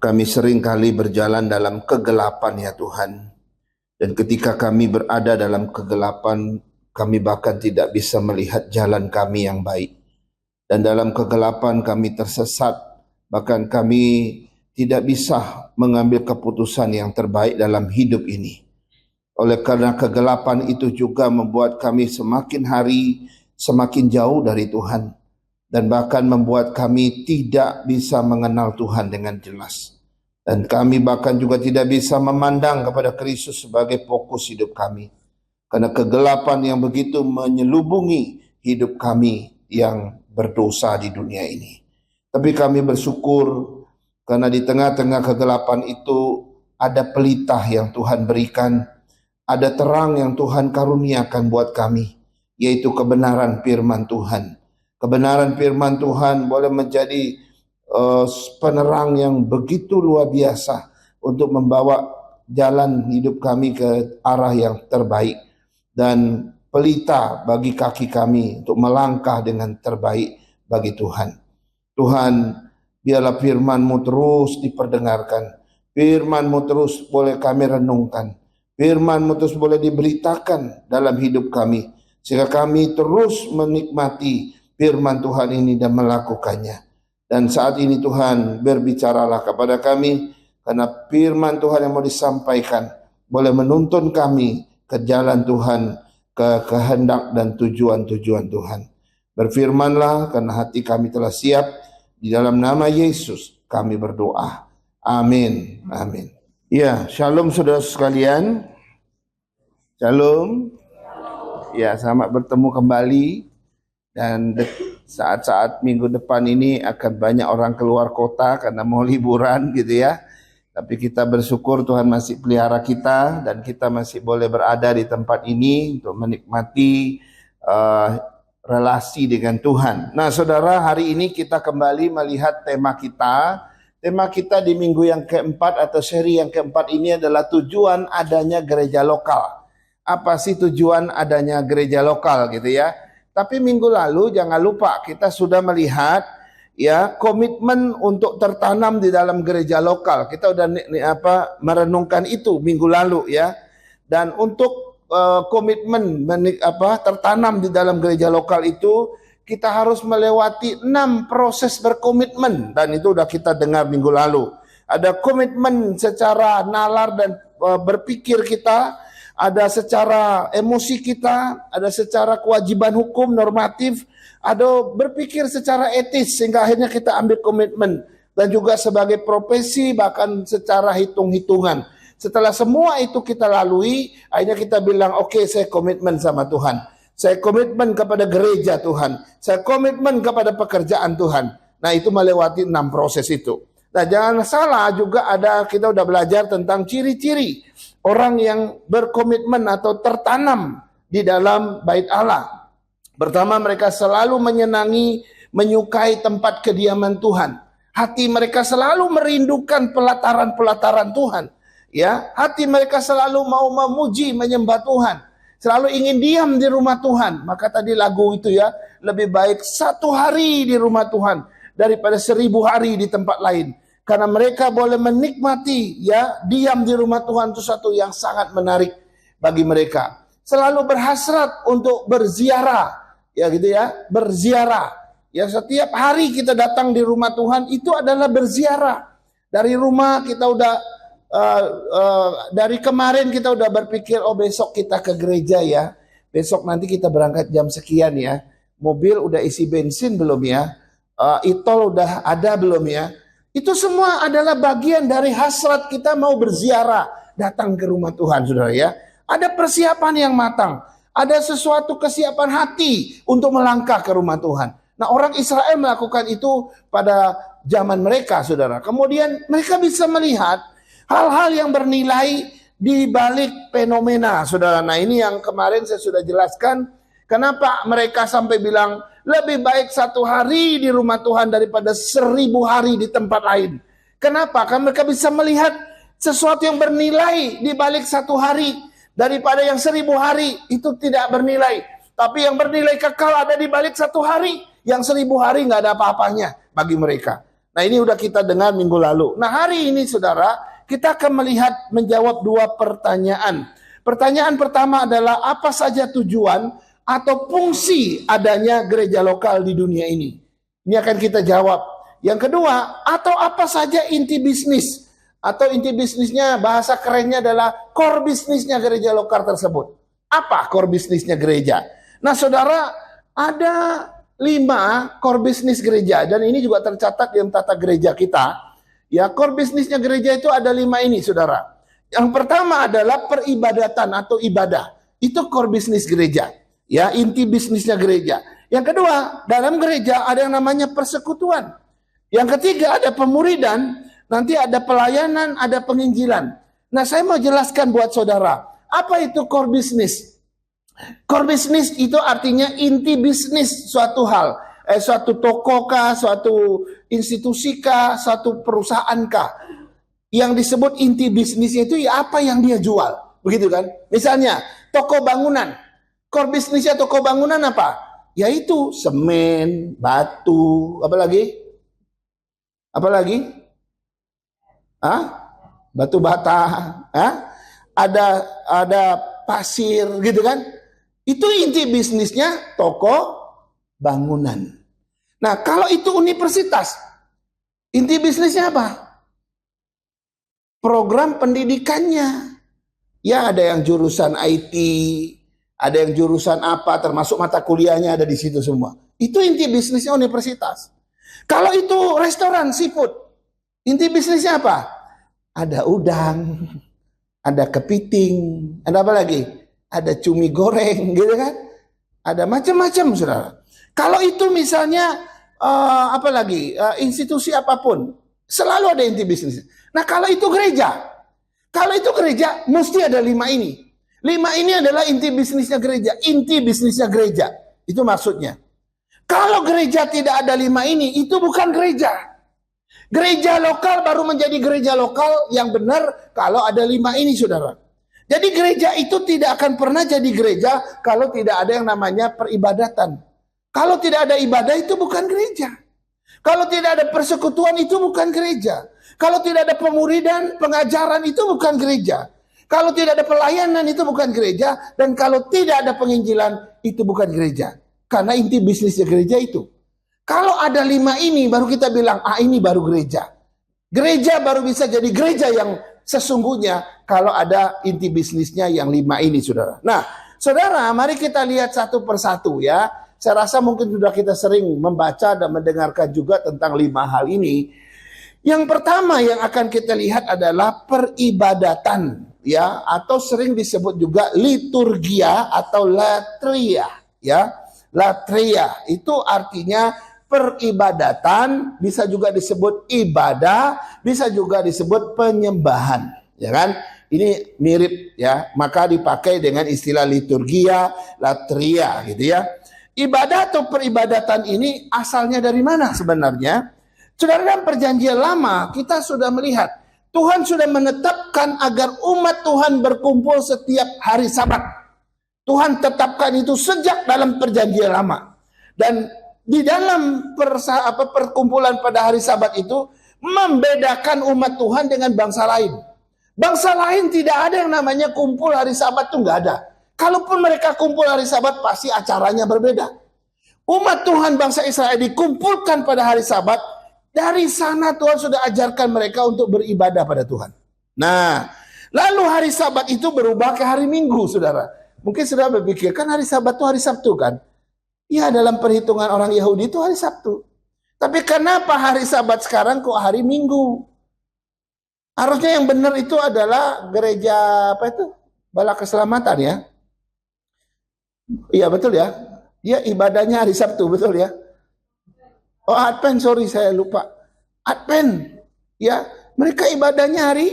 Kami sering kali berjalan dalam kegelapan ya Tuhan. Dan ketika kami berada dalam kegelapan, kami bahkan tidak bisa melihat jalan kami yang baik. Dan dalam kegelapan kami tersesat, bahkan kami tidak bisa mengambil keputusan yang terbaik dalam hidup ini. Oleh karena kegelapan itu juga membuat kami semakin hari semakin jauh dari Tuhan. Dan bahkan membuat kami tidak bisa mengenal Tuhan dengan jelas. Dan kami bahkan juga tidak bisa memandang kepada Kristus sebagai fokus hidup kami. Karena kegelapan yang begitu menyelubungi hidup kami yang berdosa di dunia ini. Tapi kami bersyukur karena di tengah-tengah kegelapan itu ada pelita yang Tuhan berikan. Ada terang yang Tuhan karuniakan buat kami. Yaitu kebenaran firman Tuhan. Kebenaran firman Tuhan boleh menjadi penerang yang begitu luar biasa untuk membawa jalan hidup kami ke arah yang terbaik dan pelita bagi kaki kami untuk melangkah dengan terbaik bagi Tuhan. Tuhan, biarlah firman-Mu terus diperdengarkan, firman-Mu terus boleh kami renungkan, firman-Mu terus boleh diberitakan dalam hidup kami, sehingga kami terus menikmati firman Tuhan ini dan melakukannya. Dan saat ini Tuhan berbicaralah kepada kami, karena firman Tuhan yang mau disampaikan boleh menuntun kami ke jalan Tuhan, ke kehendak dan tujuan-tujuan Tuhan. Berfirmanlah karena hati kami telah siap. Di dalam nama Yesus kami berdoa. Amin. Amin. Ya, shalom saudara sekalian. Shalom. Ya, selamat bertemu kembali. Dan saat-saat minggu depan ini akan banyak orang keluar kota karena mau liburan gitu ya. Tapi kita bersyukur Tuhan masih pelihara kita dan kita masih boleh berada di tempat ini untuk menikmati relasi dengan Tuhan. Nah saudara, hari ini kita kembali melihat tema kita. Tema kita di minggu yang keempat atau seri yang keempat ini adalah tujuan adanya gereja lokal. Apa sih tujuan adanya gereja lokal gitu ya? Tapi minggu lalu jangan lupa kita sudah melihat ya komitmen untuk tertanam di dalam gereja lokal. Kita udah merenungkan itu minggu lalu ya. Dan untuk komitmen tertanam di dalam gereja lokal itu kita harus melewati 6 proses berkomitmen dan itu udah kita dengar minggu lalu. Ada komitmen secara nalar dan berpikir kita. Ada secara emosi kita, ada secara kewajiban hukum normatif, ada berpikir secara etis sehingga akhirnya kita ambil komitmen dan juga sebagai profesi bahkan secara hitung-hitungan. Setelah semua itu kita lalui, akhirnya kita bilang oke, saya komitmen sama Tuhan. Saya komitmen kepada gereja Tuhan. Saya komitmen kepada pekerjaan Tuhan. Nah, itu melewati 6 proses itu. Nah, jangan salah juga kita udah belajar tentang ciri-ciri orang yang berkomitmen atau tertanam di dalam bait Allah. Pertama, mereka selalu menyukai tempat kediaman Tuhan. Hati mereka selalu merindukan pelataran-pelataran Tuhan. Ya, hati mereka selalu mau memuji, menyembah Tuhan. Selalu ingin diam di rumah Tuhan. Maka tadi lagu itu ya, lebih baik 1 hari di rumah Tuhan daripada 1000 hari di tempat lain. Karena mereka boleh menikmati ya diam di rumah Tuhan itu satu yang sangat menarik bagi mereka. Selalu berhasrat untuk berziarah ya gitu ya, berziarah. Ya setiap hari kita datang di rumah Tuhan itu adalah berziarah. Dari rumah kita udah dari kemarin kita udah berpikir oh besok kita ke gereja ya. Besok nanti kita berangkat jam sekian ya. Mobil udah isi bensin belum ya? E-tol udah ada belum ya? Itu semua adalah bagian dari hasrat kita mau berziarah, datang ke rumah Tuhan, saudara ya. Ada persiapan yang matang, ada sesuatu kesiapan hati untuk melangkah ke rumah Tuhan. Nah, orang Israel melakukan itu pada zaman mereka, saudara. Kemudian mereka bisa melihat hal-hal yang bernilai di balik fenomena, saudara. Nah, ini yang kemarin saya sudah jelaskan. Kenapa mereka sampai bilang lebih baik 1 hari di rumah Tuhan daripada 1000 hari di tempat lain. Kenapa? Karena mereka bisa melihat sesuatu yang bernilai di balik 1 hari daripada yang 1000 hari itu tidak bernilai. Tapi yang bernilai kekal ada di balik 1 hari. Yang 1000 hari nggak ada apa-apanya bagi mereka. Nah, ini udah kita dengar minggu lalu. Nah, hari ini saudara, kita akan menjawab dua pertanyaan. Pertanyaan pertama adalah apa saja tujuan atau fungsi adanya gereja lokal di dunia ini? Ini akan kita jawab. Yang kedua, atau apa saja inti bisnis? Atau inti bisnisnya, bahasa kerennya adalah core bisnisnya gereja lokal tersebut. Apa core bisnisnya gereja? Nah, saudara, ada 5 core bisnis gereja, dan ini juga tercatat di tata gereja kita. Ya, core bisnisnya gereja itu ada 5 ini, saudara. Yang pertama adalah peribadatan atau ibadah. Itu core bisnis gereja. Ya, inti bisnisnya gereja. Yang kedua, dalam gereja ada yang namanya persekutuan. Yang ketiga ada pemuridan, nanti ada pelayanan, ada penginjilan. Nah, saya mau jelaskan buat saudara, apa itu core bisnis? Core bisnis itu artinya inti bisnis suatu hal, suatu toko kah, suatu institusi kah, suatu perusahaan kah. Yang disebut inti bisnisnya itu ya apa yang dia jual, begitu kan? Misalnya toko bangunan, core bisnisnya toko bangunan apa? Yaitu semen, batu, apa lagi? Apa lagi? Batu bata, ada pasir, gitu kan? Itu inti bisnisnya toko bangunan. Nah, kalau itu universitas, inti bisnisnya apa? Program pendidikannya. Ya, ada yang jurusan IT, ada yang jurusan apa, termasuk mata kuliahnya ada di situ semua. Itu inti bisnisnya universitas. Kalau itu restoran seafood, inti bisnisnya apa? Ada udang, ada kepiting, ada apa lagi? Ada cumi goreng, gitu kan? Ada macam-macam, saudara. Kalau itu misalnya institusi apapun, selalu ada inti bisnis. Nah, kalau itu gereja mesti ada 5 ini. 5 ini adalah inti bisnisnya gereja. Inti bisnisnya gereja, itu maksudnya. Kalau gereja tidak ada 5 ini, itu bukan gereja. Gereja lokal baru menjadi gereja lokal yang benar kalau ada 5 ini, saudara. Jadi gereja itu tidak akan pernah jadi gereja kalau tidak ada yang namanya peribadatan. Kalau tidak ada ibadah itu bukan gereja. Kalau tidak ada persekutuan itu bukan gereja. Kalau tidak ada pemuridan, pengajaran itu bukan gereja. Kalau tidak ada pelayanan itu bukan gereja. Dan kalau tidak ada penginjilan itu bukan gereja. Karena inti bisnisnya gereja itu. Kalau ada 5 ini baru kita bilang, ini baru gereja. Gereja baru bisa jadi gereja yang sesungguhnya kalau ada inti bisnisnya yang 5 ini, saudara. Nah, saudara, mari kita lihat satu persatu ya. Saya rasa mungkin sudah kita sering membaca dan mendengarkan juga tentang 5 hal ini. Yang pertama yang akan kita lihat adalah peribadatan, ya, atau sering disebut juga liturgia atau latria, ya. Latria itu artinya peribadatan, bisa juga disebut ibadah, bisa juga disebut penyembahan, ya kan? Ini mirip ya, maka dipakai dengan istilah liturgia, latria gitu ya. Ibadah atau peribadatan ini asalnya dari mana sebenarnya? Saudara, dalam perjanjian lama kita sudah melihat Tuhan sudah menetapkan agar umat Tuhan berkumpul setiap hari Sabat. Tuhan tetapkan itu sejak dalam perjanjian lama. Dan di dalam perkumpulan pada hari Sabat itu membedakan umat Tuhan dengan bangsa lain. Bangsa lain tidak ada yang namanya kumpul hari Sabat, itu nggak ada. Kalaupun mereka kumpul hari Sabat pasti acaranya berbeda. Umat Tuhan bangsa Israel dikumpulkan pada hari Sabat. Dari sana Tuhan sudah ajarkan mereka untuk beribadah pada Tuhan. Nah, lalu hari Sabat itu berubah ke hari Minggu, saudara. Mungkin saudara berpikir, kan hari Sabat itu hari Sabtu kan? Ya, dalam perhitungan orang Yahudi itu hari Sabtu. Tapi kenapa hari Sabat sekarang kok hari Minggu? Harusnya yang benar itu adalah gereja Bala Keselamatan ya. Iya betul ya. Dia ibadahnya hari Sabtu, betul ya. Oh, Advent, sorry saya lupa. Advent, ya, mereka ibadahnya hari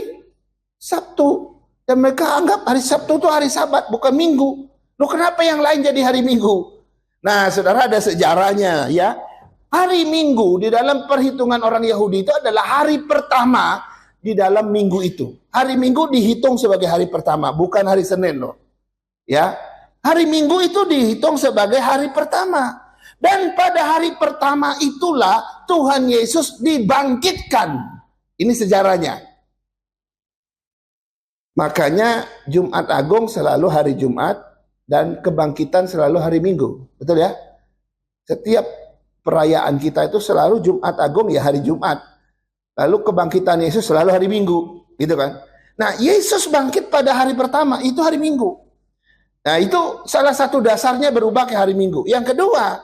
Sabtu. Dan mereka anggap hari Sabtu itu hari Sabat, bukan Minggu. Loh, kenapa yang lain jadi hari Minggu? Nah, saudara, ada sejarahnya ya. Hari Minggu di dalam perhitungan orang Yahudi itu adalah hari pertama di dalam minggu itu. Hari Minggu dihitung sebagai hari pertama, bukan hari Senin loh. Ya, hari Minggu itu dihitung sebagai hari pertama. Dan pada hari pertama itulah Tuhan Yesus dibangkitkan. Ini sejarahnya. Makanya Jumat Agung selalu hari Jumat dan kebangkitan selalu hari Minggu. Betul ya? Setiap perayaan kita itu selalu Jumat Agung ya hari Jumat. Lalu kebangkitan Yesus selalu hari Minggu, gitu kan? Nah, Yesus bangkit pada hari pertama itu hari Minggu. Nah, itu salah satu dasarnya berubah ke hari Minggu. Yang kedua,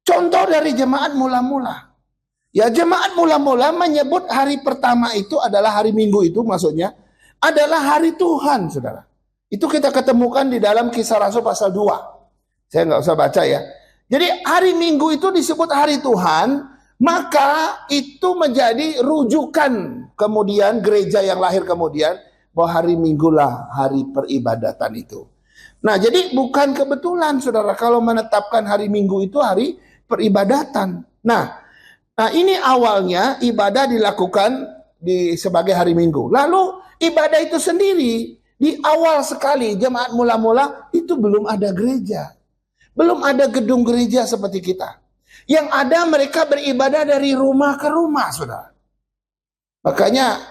contoh dari jemaat mula-mula. Ya, jemaat mula-mula menyebut hari pertama itu adalah hari Minggu, itu maksudnya adalah hari Tuhan, saudara. Itu kita ketemukan di dalam Kisah Rasul pasal 2. Saya nggak usah baca ya. Jadi hari Minggu itu disebut hari Tuhan, maka itu menjadi rujukan kemudian gereja yang lahir kemudian bahwa hari Minggu lah hari peribadatan itu. Nah, jadi bukan kebetulan saudara kalau menetapkan hari Minggu itu hari peribadatan. Nah ini awalnya ibadah dilakukan sebagai hari Minggu. Lalu ibadah itu sendiri di awal sekali jemaat mula-mula itu belum ada gereja. Belum ada gedung gereja seperti kita. Yang ada mereka beribadah dari rumah ke rumah, saudara. Makanya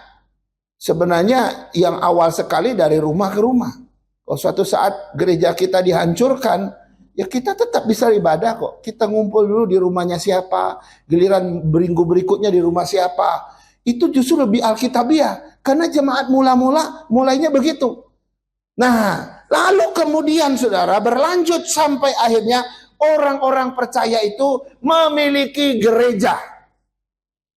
sebenarnya yang awal sekali dari rumah ke rumah. Kalau suatu saat gereja kita dihancurkan, ya kita tetap bisa ibadah kok. Kita ngumpul dulu di rumahnya siapa, giliran minggu berikutnya di rumah siapa. Itu justru lebih alkitabiah. Karena jemaat mula-mula mulainya begitu. Nah, lalu kemudian saudara berlanjut sampai akhirnya orang-orang percaya itu memiliki gereja.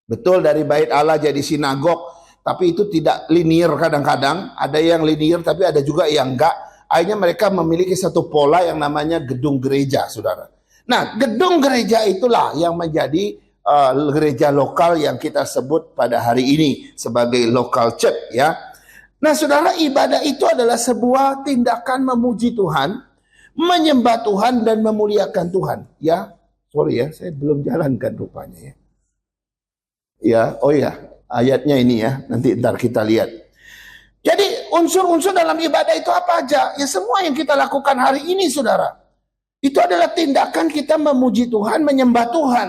Betul, dari bait Allah jadi sinagog, tapi itu tidak linear kadang-kadang. Ada yang linear tapi ada juga yang enggak. Akhirnya mereka memiliki satu pola yang namanya gedung gereja, saudara. Nah, gedung gereja itulah yang menjadi gereja lokal yang kita sebut pada hari ini sebagai local church ya. Nah, saudara, ibadah itu adalah sebuah tindakan memuji Tuhan, menyembah Tuhan dan memuliakan Tuhan. Ya, sorry ya, saya belum jalankan rupanya ya. Ya, oh ya, ayatnya ini ya, nanti ntar kita lihat. Jadi unsur-unsur dalam ibadah itu apa aja? Ya semua yang kita lakukan hari ini, saudara. Itu adalah tindakan kita memuji Tuhan, menyembah Tuhan.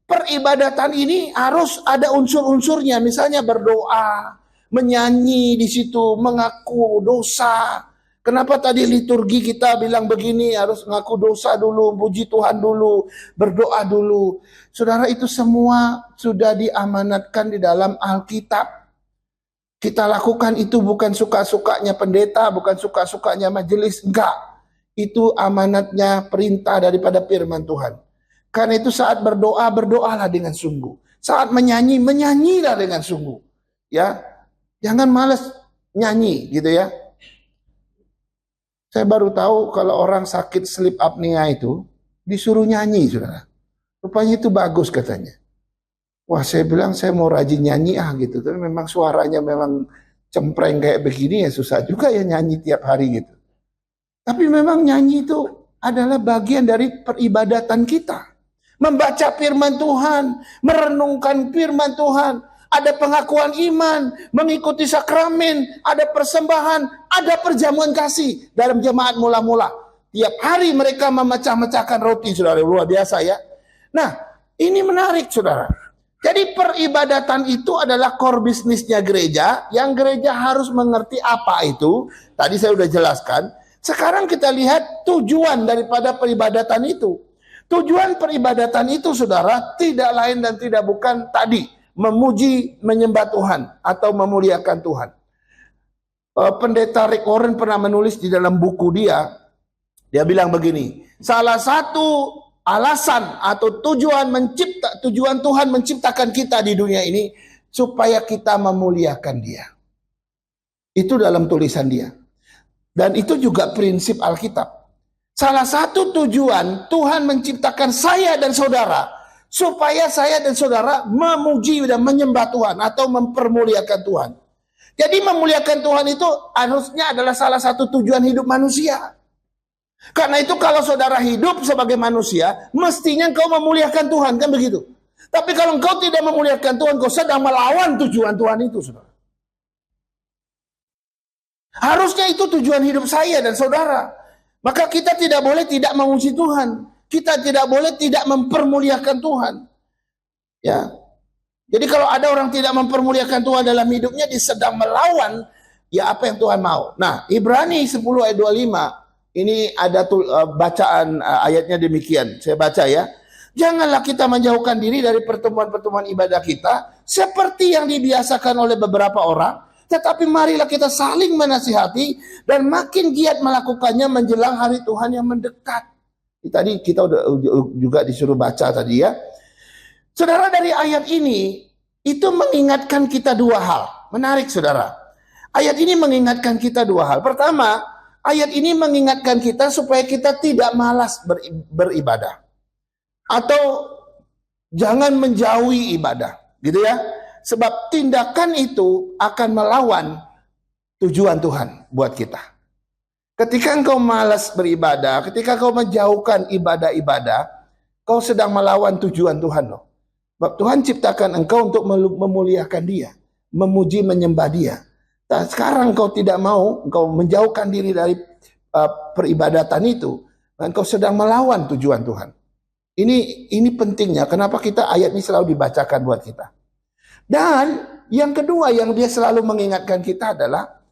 Peribadatan ini harus ada unsur-unsurnya, misalnya berdoa, menyanyi di situ, mengaku dosa. Kenapa tadi liturgi kita bilang begini, harus mengaku dosa dulu, puji Tuhan dulu, berdoa dulu. Saudara, itu semua sudah diamanatkan di dalam Alkitab. Kita lakukan itu bukan suka-sukanya pendeta, bukan suka-sukanya majelis, enggak. Itu amanatnya perintah daripada firman Tuhan. Karena itu saat berdoa, berdoalah dengan sungguh. Saat menyanyi, menyanyilah dengan sungguh. Ya, jangan malas nyanyi gitu ya. Saya baru tahu kalau orang sakit sleep apnea itu disuruh nyanyi, saudara. Rupanya itu bagus katanya. Wah, saya bilang saya mau rajin nyanyi gitu. Tapi memang suaranya memang cempreng kayak begini ya susah juga ya nyanyi tiap hari gitu. Tapi memang nyanyi itu adalah bagian dari peribadatan kita. Membaca firman Tuhan, merenungkan firman Tuhan. Ada pengakuan iman, mengikuti sakramen, ada persembahan, ada perjamuan kasih dalam jemaat mula-mula. Tiap hari mereka memecah-mecahkan roti, saudara, luar biasa ya. Nah, ini menarik, saudara. Jadi peribadatan itu adalah core bisnisnya gereja, yang gereja harus mengerti apa itu. Tadi saya sudah jelaskan. Sekarang kita lihat tujuan daripada peribadatan itu. Tujuan peribadatan itu, saudara, tidak lain dan tidak bukan tadi. Memuji, menyembah Tuhan atau memuliakan Tuhan. Pendeta Rick Warren pernah menulis di dalam buku dia bilang begini, salah satu alasan atau tujuan Tuhan menciptakan kita di dunia ini supaya kita memuliakan Dia. Itu dalam tulisan dia. Dan itu juga prinsip Alkitab. Salah satu tujuan Tuhan menciptakan saya dan saudara supaya saya dan saudara memuji dan menyembah Tuhan atau mempermuliakan Tuhan. Jadi memuliakan Tuhan itu harusnya adalah salah satu tujuan hidup manusia. Karena itu kalau saudara hidup sebagai manusia, mestinya engkau memuliakan Tuhan, kan begitu. Tapi kalau engkau tidak memuliakan Tuhan, engkau sedang melawan tujuan Tuhan itu, saudara. Harusnya itu tujuan hidup saya dan saudara. Maka kita tidak boleh tidak memuji Tuhan. Kita tidak boleh tidak mempermuliakan Tuhan. Ya. Jadi kalau ada orang tidak mempermuliakan Tuhan dalam hidupnya, dia sedang melawan ya apa yang Tuhan mau. Nah, Ibrani 10 ayat 25, ini ada bacaan ayatnya demikian. Saya baca ya. Janganlah kita menjauhkan diri dari pertemuan-pertemuan ibadah kita seperti yang dibiasakan oleh beberapa orang, tetapi marilah kita saling menasihati dan makin giat melakukannya menjelang hari Tuhan yang mendekat. Tadi kita udah juga disuruh baca tadi ya. Saudara, dari ayat ini itu mengingatkan kita dua hal. Menarik saudara. Ayat ini mengingatkan kita dua hal. Pertama, ayat ini mengingatkan kita supaya kita tidak malas beribadah. Atau jangan menjauhi ibadah, gitu ya. Sebab tindakan itu akan melawan tujuan Tuhan buat kita. Ketika engkau malas beribadah, ketika kau menjauhkan ibadah-ibadah, kau sedang melawan tujuan Tuhan loh. Sebab Tuhan ciptakan engkau untuk memuliakan Dia, memuji, menyembah Dia. Dan sekarang kau tidak mau, engkau menjauhkan diri dari peribadatan itu, dan engkau sedang melawan tujuan Tuhan. Ini pentingnya, kenapa kita ayat ini selalu dibacakan buat kita. Dan yang kedua yang dia selalu mengingatkan kita adalah,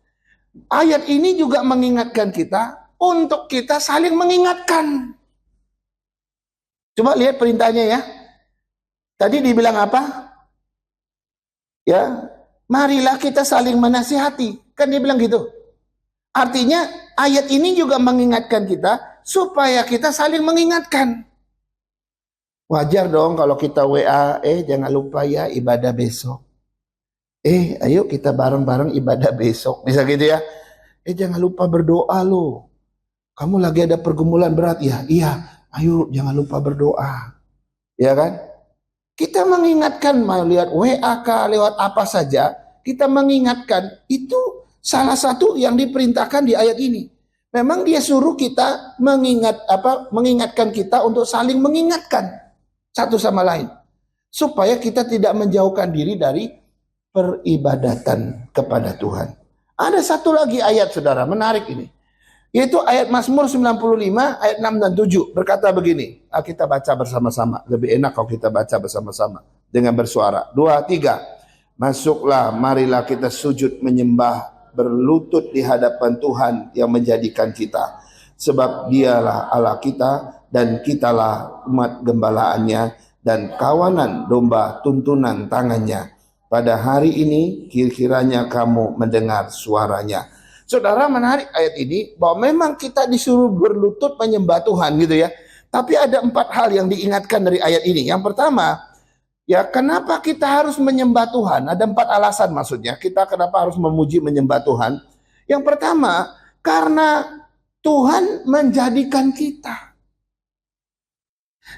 ayat ini juga mengingatkan kita untuk kita saling mengingatkan. Coba lihat perintahnya ya. Tadi dibilang apa? Ya, marilah kita saling menasihati. Kan dia bilang gitu. Artinya ayat ini juga mengingatkan kita supaya kita saling mengingatkan. Wajar dong kalau kita WA, jangan lupa ya ibadah besok. Ayo kita bareng-bareng ibadah besok. Bisa gitu ya. Jangan lupa berdoa loh. Kamu lagi ada pergumulan berat ya? Iya, ayo jangan lupa berdoa. Ya kan? Kita mengingatkan lewat WA lewat apa saja, kita mengingatkan. Itu salah satu yang diperintahkan di ayat ini. Memang dia suruh kita mengingatkan kita untuk saling mengingatkan satu sama lain, supaya kita tidak menjauhkan diri dari peribadatan kepada Tuhan. Ada satu lagi ayat saudara, menarik ini, yaitu ayat Mazmur 95 ayat 6 dan 7 berkata begini. Kita baca bersama-sama, lebih enak kalau kita baca bersama-sama dengan bersuara. 2, 3. Masuklah, marilah kita sujud menyembah, berlutut di hadapan Tuhan yang menjadikan kita, sebab Dialah Allah kita dan kitalah umat gembalaannya dan kawanan domba tuntunan tangannya. Pada hari ini kiranya kamu mendengar suaranya. Saudara, menarik ayat ini bahwa memang kita disuruh berlutut menyembah Tuhan gitu ya. Tapi ada 4 hal yang diingatkan dari ayat ini. Yang pertama, ya kenapa kita harus menyembah Tuhan? Ada 4 alasan maksudnya. Kita kenapa harus memuji menyembah Tuhan? Yang pertama, karena Tuhan menjadikan kita.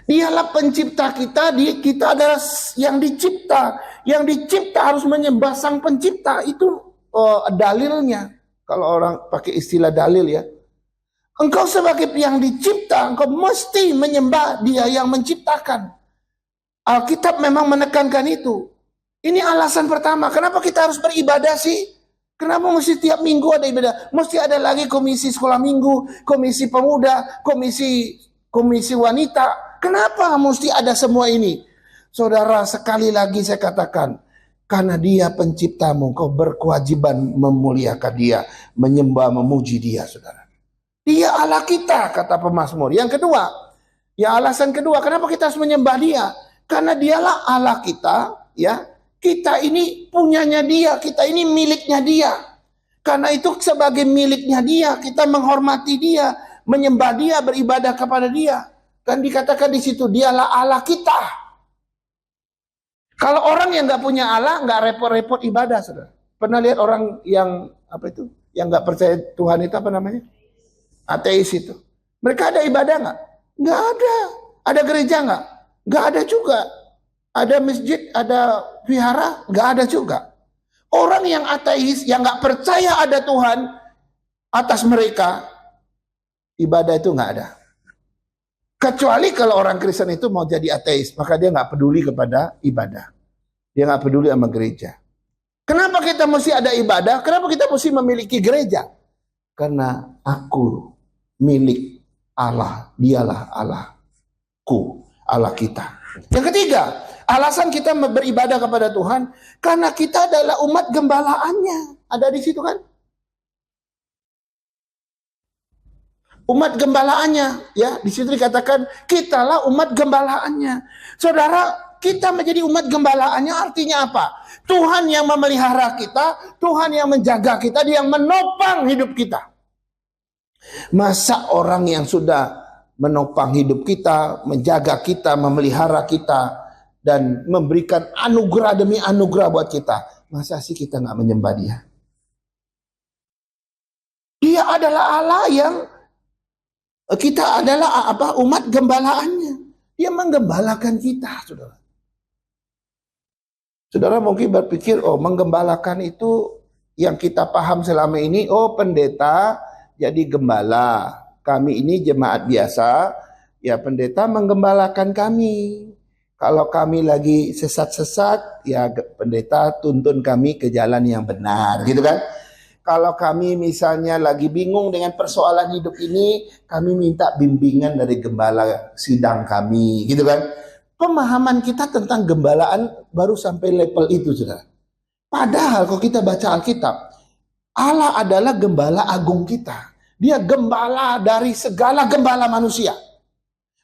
Dialah pencipta kita, kita adalah yang dicipta. Yang dicipta harus menyembah sang pencipta. Itu dalilnya. Kalau orang pakai istilah dalil ya. Engkau sebagai yang dicipta, engkau mesti menyembah Dia yang menciptakan. Alkitab memang menekankan itu. Ini alasan pertama. Kenapa kita harus beribadah sih? Kenapa mesti tiap minggu ada ibadah? Mesti ada lagi komisi sekolah minggu, komisi pemuda, komisi wanita. Kenapa mesti ada semua ini? Saudara, sekali lagi saya katakan, karena Dia penciptamu, kau berkewajiban memuliakan Dia, menyembah, memuji Dia, saudara. Dia Allah kita, kata pemazmur. Yang kedua, ya alasan kedua, kenapa kita harus menyembah Dia? Karena Dialah Allah kita, ya. Kita ini punyanya Dia, kita ini miliknya Dia. Karena itu sebagai miliknya Dia, kita menghormati Dia, menyembah Dia, beribadah kepada Dia. Kan dikatakan di situ, Dialah Allah kita. Kalau orang yang nggak punya Allah, nggak repot-repot ibadah, saudara. Pernah lihat orang yang yang nggak percaya Tuhan itu apa namanya? Ateis itu. Mereka ada ibadah nggak? Nggak ada. Ada gereja nggak? Nggak ada juga. Ada masjid, ada vihara, nggak ada juga. Orang yang ateis, yang nggak percaya ada Tuhan atas mereka, ibadah itu nggak ada. Kecuali kalau orang Kristen itu mau jadi ateis, maka dia nggak peduli kepada ibadah. Dia nggak peduli sama gereja. Kenapa kita mesti ada ibadah? Kenapa kita mesti memiliki gereja? Karena aku milik Allah, Dialah Allahku, Allah kita. Yang ketiga, Alasan kita beribadah kepada Tuhan karena kita adalah umat gembalaannya. Ada di situ kan? Umat gembalaannya, ya. Di situ dikatakan kitalah umat gembalaannya. Saudara, kita menjadi umat gembalaannya artinya apa? Tuhan yang memelihara kita, Tuhan yang menjaga kita, Dia yang menopang hidup kita. Masa orang yang sudah menopang hidup kita, menjaga kita, memelihara kita, dan memberikan anugerah demi anugerah buat kita, masa sih kita nggak menyembah Dia? Dia adalah Allah yang kita adalah umat gembalaannya. Dia menggembalakan kita, saudara. Saudara mungkin berpikir, oh menggembalakan itu yang kita paham selama ini, oh pendeta jadi gembala. Kami ini jemaat biasa, ya pendeta menggembalakan kami. Kalau kami lagi sesat-sesat, ya pendeta tuntun kami ke jalan yang benar, gitu kan? Kalau kami misalnya lagi bingung dengan persoalan hidup ini, kami minta bimbingan dari gembala sidang kami, gitu kan? Pemahaman kita tentang gembalaan baru sampai level itu, saudara. Padahal kalau kita baca Alkitab, Allah adalah gembala agung kita. Dia gembala dari segala gembala manusia.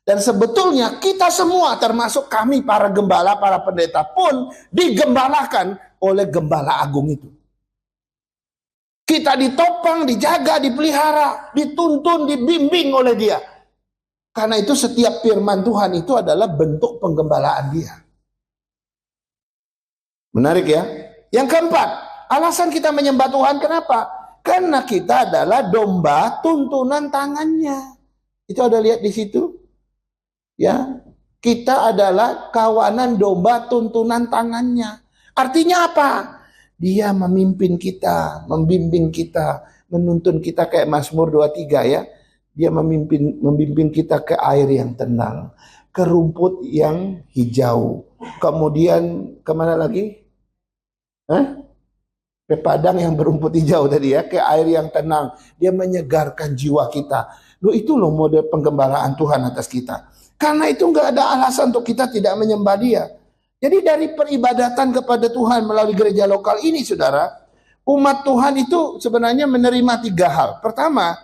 Dan sebetulnya kita semua, termasuk kami para gembala, para pendeta pun digembalakan oleh gembala agung itu. Kita ditopang, dijaga, dipelihara, dituntun, dibimbing oleh Dia. Karena itu setiap firman Tuhan itu adalah bentuk penggembalaan Dia. Menarik ya? Yang keempat, alasan kita menyembah Tuhan kenapa? Karena kita adalah domba tuntunan tangannya. Itu ada lihat di situ? Ya, kita adalah kawanan domba tuntunan tangannya. Artinya apa? Dia memimpin kita, membimbing kita, menuntun kita kayak Mazmur 23 ya. Dia membimbing kita ke air yang tenang, ke rumput yang hijau. Kemudian kemana lagi? Ke padang yang berumput hijau tadi ya, ke air yang tenang. Dia menyegarkan jiwa kita. Itu loh model penggembalaan Tuhan atas kita. Karena itu nggak ada alasan untuk kita tidak menyembah Dia. Jadi dari peribadatan kepada Tuhan melalui gereja lokal ini, saudara, umat Tuhan itu sebenarnya menerima 3 hal. Pertama,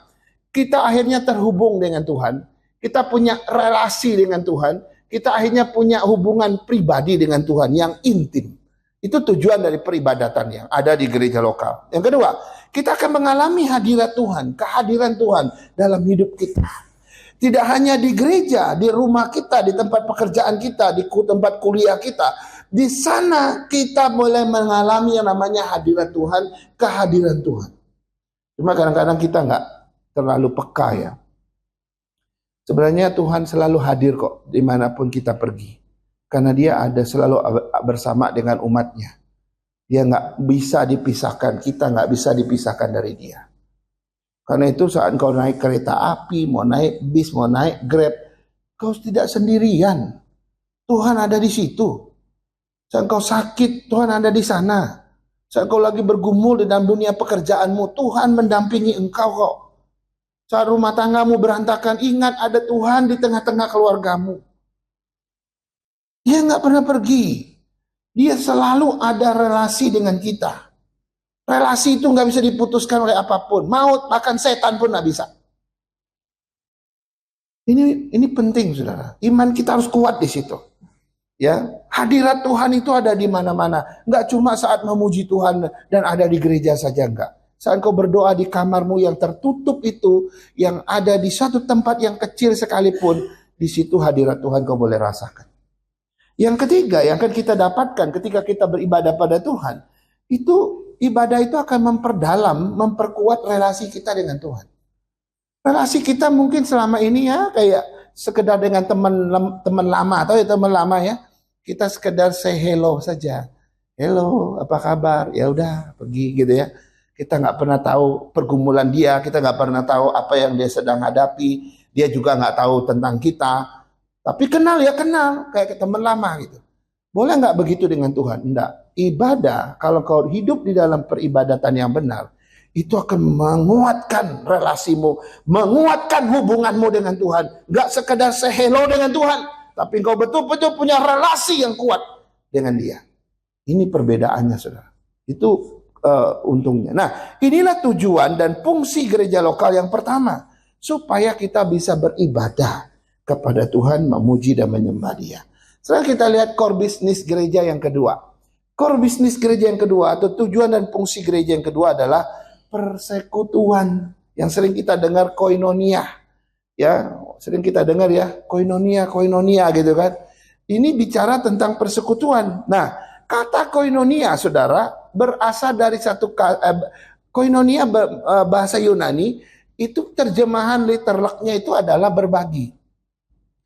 kita akhirnya terhubung dengan Tuhan. Kita punya relasi dengan Tuhan. Kita akhirnya punya hubungan pribadi dengan Tuhan yang intim. Itu tujuan dari peribadatan yang ada di gereja lokal. Yang kedua, kita akan mengalami hadirat Tuhan, kehadiran Tuhan dalam hidup kita. Tidak hanya di gereja, di rumah kita, di tempat pekerjaan kita, di tempat kuliah kita. Di sana kita boleh mengalami yang namanya hadirat Tuhan, kehadiran Tuhan. Cuma kadang-kadang kita nggak terlalu peka ya. Sebenarnya Tuhan selalu hadir kok dimanapun kita pergi. Karena Dia ada selalu bersama dengan umatnya. Dia nggak bisa dipisahkan, kita nggak bisa dipisahkan dari Dia. Karena itu saat kau naik kereta api, mau naik bis, mau naik Grab, kau tidak sendirian. Tuhan ada di situ. Saat kau sakit, Tuhan ada di sana. Saat kau lagi bergumul di dalam dunia pekerjaanmu, Tuhan mendampingi engkau kok. Saat rumah tanggamu berantakan, ingat ada Tuhan di tengah-tengah keluargamu. Dia nggak pernah pergi. Dia selalu ada relasi dengan kita. Relasi itu nggak bisa diputuskan oleh apapun. Maut, bahkan setan pun nggak bisa. Ini penting, saudara. Iman kita harus kuat di situ. Ya, hadirat Tuhan itu ada di mana-mana. Nggak cuma saat memuji Tuhan dan ada di gereja saja, enggak. Saat kau berdoa di kamarmu yang tertutup itu, yang ada di satu tempat yang kecil sekalipun, di situ hadirat Tuhan kau boleh rasakan. Yang ketiga, yang akan kita dapatkan ketika kita beribadah pada Tuhan, itu ibadah itu akan memperdalam, memperkuat relasi kita dengan Tuhan. Relasi kita mungkin selama ini ya kayak sekedar dengan teman lama atau ya teman lama ya. Kita sekedar say hello saja. Hello, apa kabar? Ya udah, pergi gitu ya. Kita nggak pernah tahu pergumulan dia, kita nggak pernah tahu apa yang dia sedang hadapi. Dia juga nggak tahu tentang kita. Tapi kenal ya kenal, kayak teman lama gitu. Boleh nggak begitu dengan Tuhan? Enggak. Ibadah, kalau kau hidup di dalam peribadatan yang benar, itu akan menguatkan relasimu, menguatkan hubunganmu dengan Tuhan. Nggak sekedar say hello dengan Tuhan, tapi engkau betul-betul punya relasi yang kuat dengan dia. Ini perbedaannya, saudara. Itu untungnya. Nah, inilah tujuan dan fungsi gereja lokal yang pertama, supaya kita bisa beribadah kepada Tuhan, memuji dan menyembah Dia. Sekarang kita lihat core business gereja yang kedua. Core business gereja yang kedua atau tujuan dan fungsi gereja yang kedua adalah persekutuan, yang sering kita dengar koinonia. Ya, sering kita dengar ya, koinonia gitu kan. Ini bicara tentang persekutuan. Nah, kata koinonia, saudara, berasal dari koinonia bahasa Yunani, itu terjemahan literalnya itu adalah berbagi.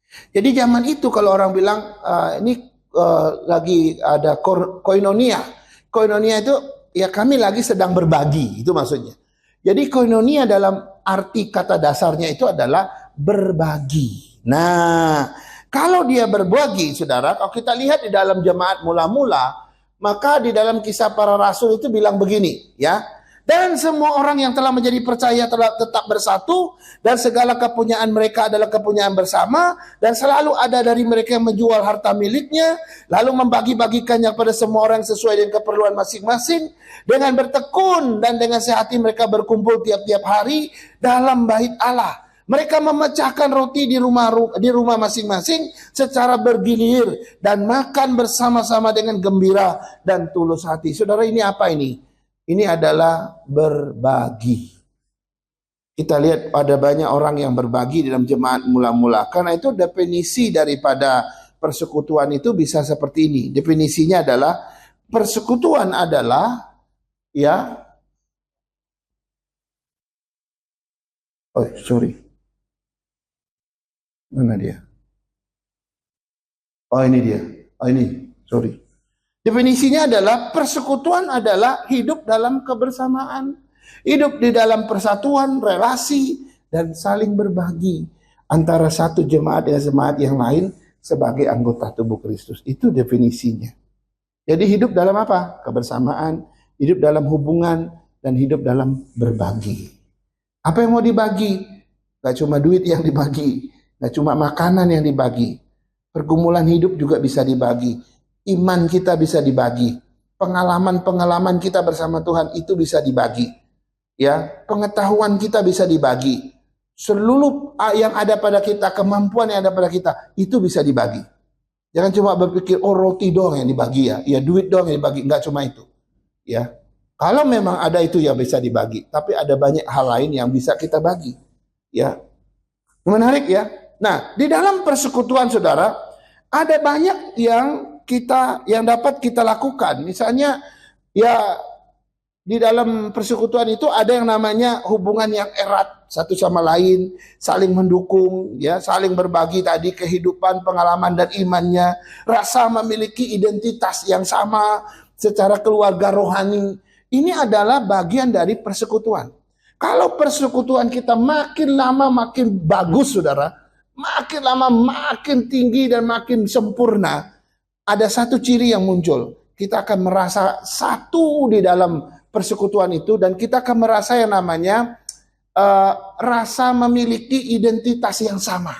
Jadi zaman itu kalau orang bilang lagi ada koinonia. Koinonia itu ya kami lagi sedang berbagi, itu maksudnya. Jadi koinonia dalam arti kata dasarnya itu adalah berbagi. Nah, kalau dia berbagi, saudara, kalau kita lihat di dalam jemaat mula-mula, maka di dalam Kisah Para Rasul itu bilang begini, ya. Dan semua orang yang telah menjadi percaya telah tetap bersatu, dan segala kepunyaan mereka adalah kepunyaan bersama, dan selalu ada dari mereka yang menjual harta miliknya, lalu membagi-bagikannya kepada semua orang sesuai dengan keperluan masing-masing. Dengan bertekun dan dengan sehati mereka berkumpul tiap-tiap hari dalam bait Allah. Mereka memecahkan roti di rumah masing-masing secara bergilir dan makan bersama-sama dengan gembira dan tulus hati. Saudara, ini apa ini? Ini adalah berbagi. Kita lihat ada banyak orang yang berbagi dalam jemaat mula-mula. Karena itu definisi daripada persekutuan itu bisa seperti ini. Definisinya adalah persekutuan adalah ya. Oh, sorry. Mana dia? Oh, ini dia. Oh, ini. Sorry. Definisinya adalah persekutuan adalah hidup dalam kebersamaan, hidup di dalam persatuan, relasi, dan saling berbagi antara satu jemaat dengan jemaat yang lain sebagai anggota tubuh Kristus. Itu definisinya. Jadi hidup dalam apa? Kebersamaan, hidup dalam hubungan, dan hidup dalam berbagi. Apa yang mau dibagi? Gak cuma duit yang dibagi, gak cuma makanan yang dibagi. Pergumulan hidup juga bisa dibagi. Iman kita bisa dibagi. Pengalaman-pengalaman kita bersama Tuhan itu bisa dibagi. Ya, pengetahuan kita bisa dibagi. Seluruh yang ada pada kita, kemampuan yang ada pada kita, itu bisa dibagi. Jangan cuma berpikir, oh roti doang yang dibagi ya. Ya duit doang yang dibagi. Enggak cuma itu. Ya. Kalau memang ada itu ya bisa dibagi. Tapi ada banyak hal lain yang bisa kita bagi. Ya. Menarik ya. Nah, di dalam persekutuan, saudara, ada banyak yang dapat kita lakukan. Misalnya ya di dalam persekutuan itu ada yang namanya hubungan yang erat satu sama lain, saling mendukung, ya, saling berbagi tadi kehidupan, pengalaman dan imannya, rasa memiliki identitas yang sama secara keluarga rohani. Ini adalah bagian dari persekutuan. Kalau persekutuan kita makin lama makin bagus, saudara, makin lama makin tinggi dan makin sempurna, ada satu ciri yang muncul. Kita akan merasa satu di dalam persekutuan itu, dan kita akan merasa yang namanya rasa memiliki identitas yang sama.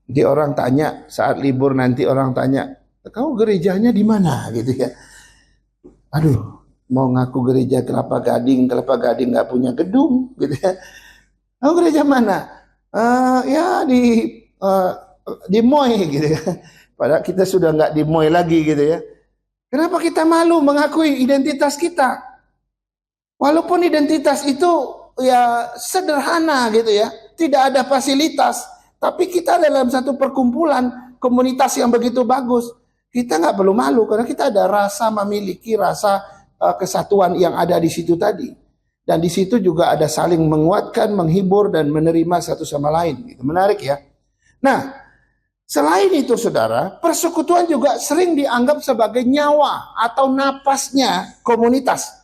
Jadi orang tanya saat libur nanti, orang tanya, kau gerejanya di mana gitu ya. Aduh, mau ngaku gereja Kelapa Gading nggak punya gedung gitu ya. Kau gereja mana? Ya di Moy gitu ya. Padahal kita sudah nggak di Moy lagi gitu ya. Kenapa kita malu mengakui identitas kita? Walaupun identitas itu ya sederhana gitu ya, tidak ada fasilitas, tapi kita dalam satu perkumpulan komunitas yang begitu bagus, kita nggak perlu malu karena kita ada rasa memiliki rasa kesatuan yang ada di situ tadi. Dan di situ juga ada saling menguatkan, menghibur dan menerima satu sama lain. Gitu. Menarik ya. Nah, selain itu saudara, persekutuan juga sering dianggap sebagai nyawa atau napasnya komunitas.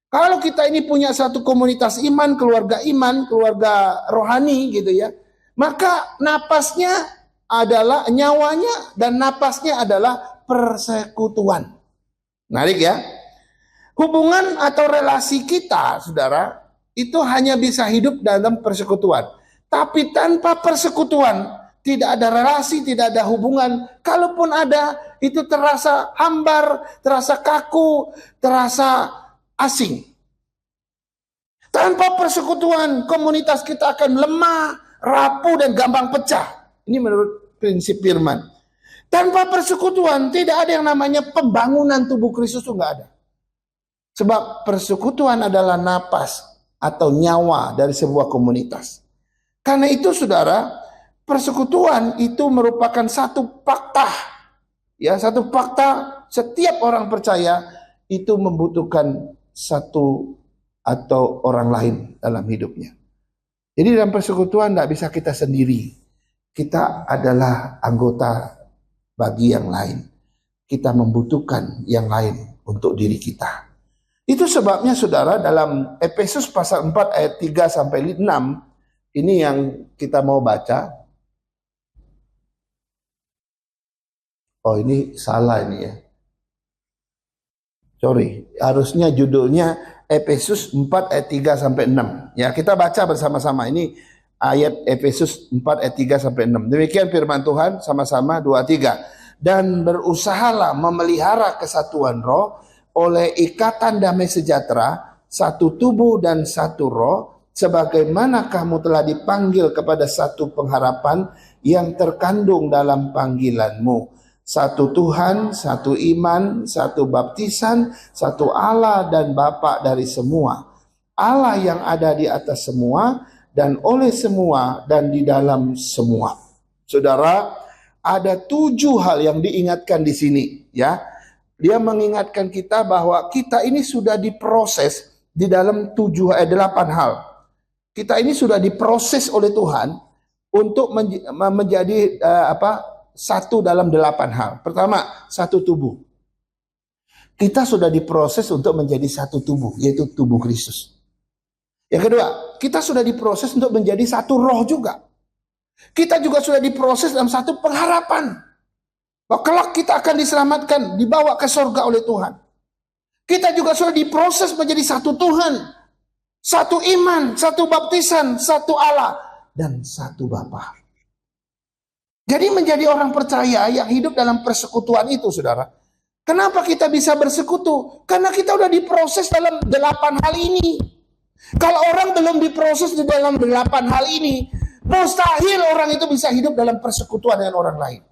Kalau kita ini punya satu komunitas iman, keluarga rohani gitu ya, maka napasnya adalah nyawanya dan napasnya adalah persekutuan. Menarik ya. Hubungan atau relasi kita, saudara, itu hanya bisa hidup dalam persekutuan. Tapi tanpa persekutuan, tidak ada relasi, tidak ada hubungan. Kalaupun ada, itu terasa hambar, terasa kaku, terasa asing. Tanpa persekutuan, komunitas kita akan lemah, rapuh, dan gampang pecah. Ini menurut prinsip firman. Tanpa persekutuan, tidak ada yang namanya pembangunan tubuh Kristus, itu nggak ada. Sebab persekutuan adalah napas atau nyawa dari sebuah komunitas. Karena itu saudara, persekutuan itu merupakan satu fakta. Ya, satu fakta setiap orang percaya itu membutuhkan satu atau orang lain dalam hidupnya. Jadi dalam persekutuan tidak bisa kita sendiri. Kita adalah anggota bagi yang lain. Kita membutuhkan yang lain untuk diri kita. Itu sebabnya saudara dalam Efesus pasal 4 ayat 3 sampai 6, ini yang kita mau baca. Oh, ini salah ini ya. Sorry, harusnya judulnya Efesus 4 ayat 3 sampai 6. Ya, kita baca bersama-sama. Ini ayat Efesus 4 ayat 3 sampai 6. Demikian firman Tuhan, sama-sama 2 3. Dan berusahalah memelihara kesatuan roh oleh ikatan damai sejahtera, satu tubuh dan satu roh, sebagaimana kamu telah dipanggil kepada satu pengharapan yang terkandung dalam panggilanmu. Satu Tuhan, satu iman, satu baptisan, satu Allah dan Bapa dari semua. Allah yang ada di atas semua dan oleh semua dan di dalam semua. Saudara, ada 7 hal yang diingatkan di sini, ya. Dia mengingatkan kita bahwa kita ini sudah diproses di dalam 8 hal. Kita ini sudah diproses oleh Tuhan untuk menjadi satu dalam 8 hal. Pertama, satu tubuh. Kita sudah diproses untuk menjadi satu tubuh, yaitu tubuh Kristus. Yang kedua, kita sudah diproses untuk menjadi satu roh juga. Kita juga sudah diproses dalam satu pengharapan. Bahwa kelak kita akan diselamatkan, dibawa ke surga oleh Tuhan. Kita juga sudah diproses menjadi satu Tuhan, satu iman, satu baptisan, satu Allah, dan satu Bapa. Jadi menjadi orang percaya yang hidup dalam persekutuan itu, saudara. Kenapa kita bisa bersekutu? Karena kita udah diproses dalam 8 hal ini. Kalau orang belum diproses di dalam 8 hal ini, mustahil orang itu bisa hidup dalam persekutuan dengan orang lain.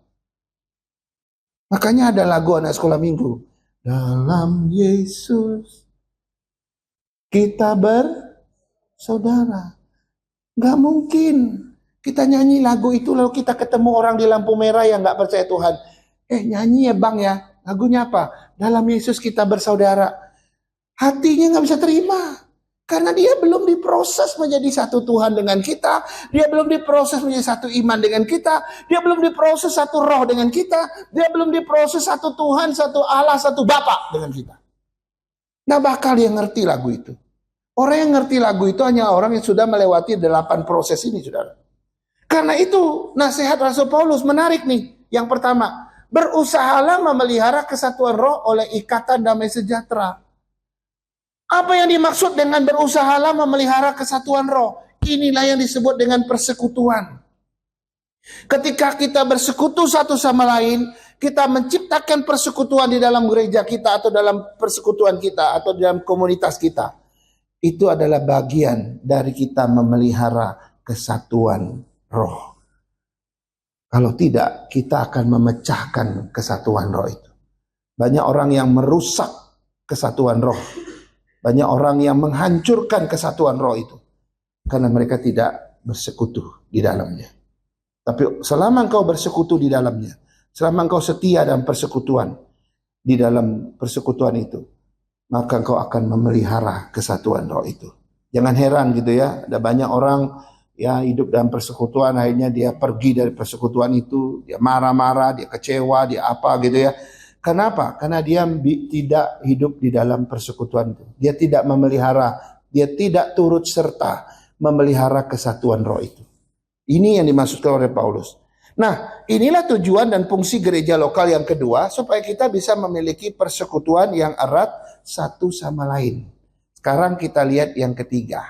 Makanya ada lagu anak sekolah minggu. Dalam Yesus kita bersaudara. Gak mungkin kita nyanyi lagu itu lalu kita ketemu orang di lampu merah yang gak percaya Tuhan. Nyanyi ya bang ya. Lagunya apa? Dalam Yesus kita bersaudara. Hatinya gak bisa terima. Karena dia belum diproses menjadi satu Tuhan dengan kita. Dia belum diproses menjadi satu iman dengan kita. Dia belum diproses satu roh dengan kita. Dia belum diproses satu Tuhan, satu Allah, satu Bapa dengan kita. Nah bakal yang ngerti lagu itu. Orang yang ngerti lagu itu hanya orang yang sudah melewati 8 proses ini, saudara. Karena itu nasihat Rasul Paulus menarik nih. Yang pertama, berusahalah memelihara kesatuan roh oleh ikatan damai sejahtera. Apa yang dimaksud dengan berusahalah memelihara kesatuan roh? Inilah yang disebut dengan persekutuan. Ketika kita bersekutu satu sama lain, kita menciptakan persekutuan di dalam gereja kita atau dalam persekutuan kita atau dalam komunitas kita. Itu adalah bagian dari kita memelihara kesatuan roh. Kalau tidak, kita akan memecahkan kesatuan roh itu. Banyak orang yang merusak kesatuan roh. Banyak orang yang menghancurkan kesatuan roh itu. Karena mereka tidak bersekutu di dalamnya. Tapi selama engkau bersekutu di dalamnya, selama engkau setia dalam persekutuan, di dalam persekutuan itu, maka engkau akan memelihara kesatuan roh itu. Jangan heran gitu ya, ada banyak orang ya hidup dalam persekutuan, akhirnya dia pergi dari persekutuan itu, dia marah-marah, dia kecewa, dia apa gitu ya. Kenapa? Karena dia tidak hidup di dalam persekutuan itu. Dia tidak memelihara, dia tidak turut serta memelihara kesatuan roh itu. Ini yang dimaksudkan oleh Paulus. Nah, inilah tujuan dan fungsi gereja lokal yang kedua, supaya kita bisa memiliki persekutuan yang erat satu sama lain. Sekarang kita lihat yang ketiga.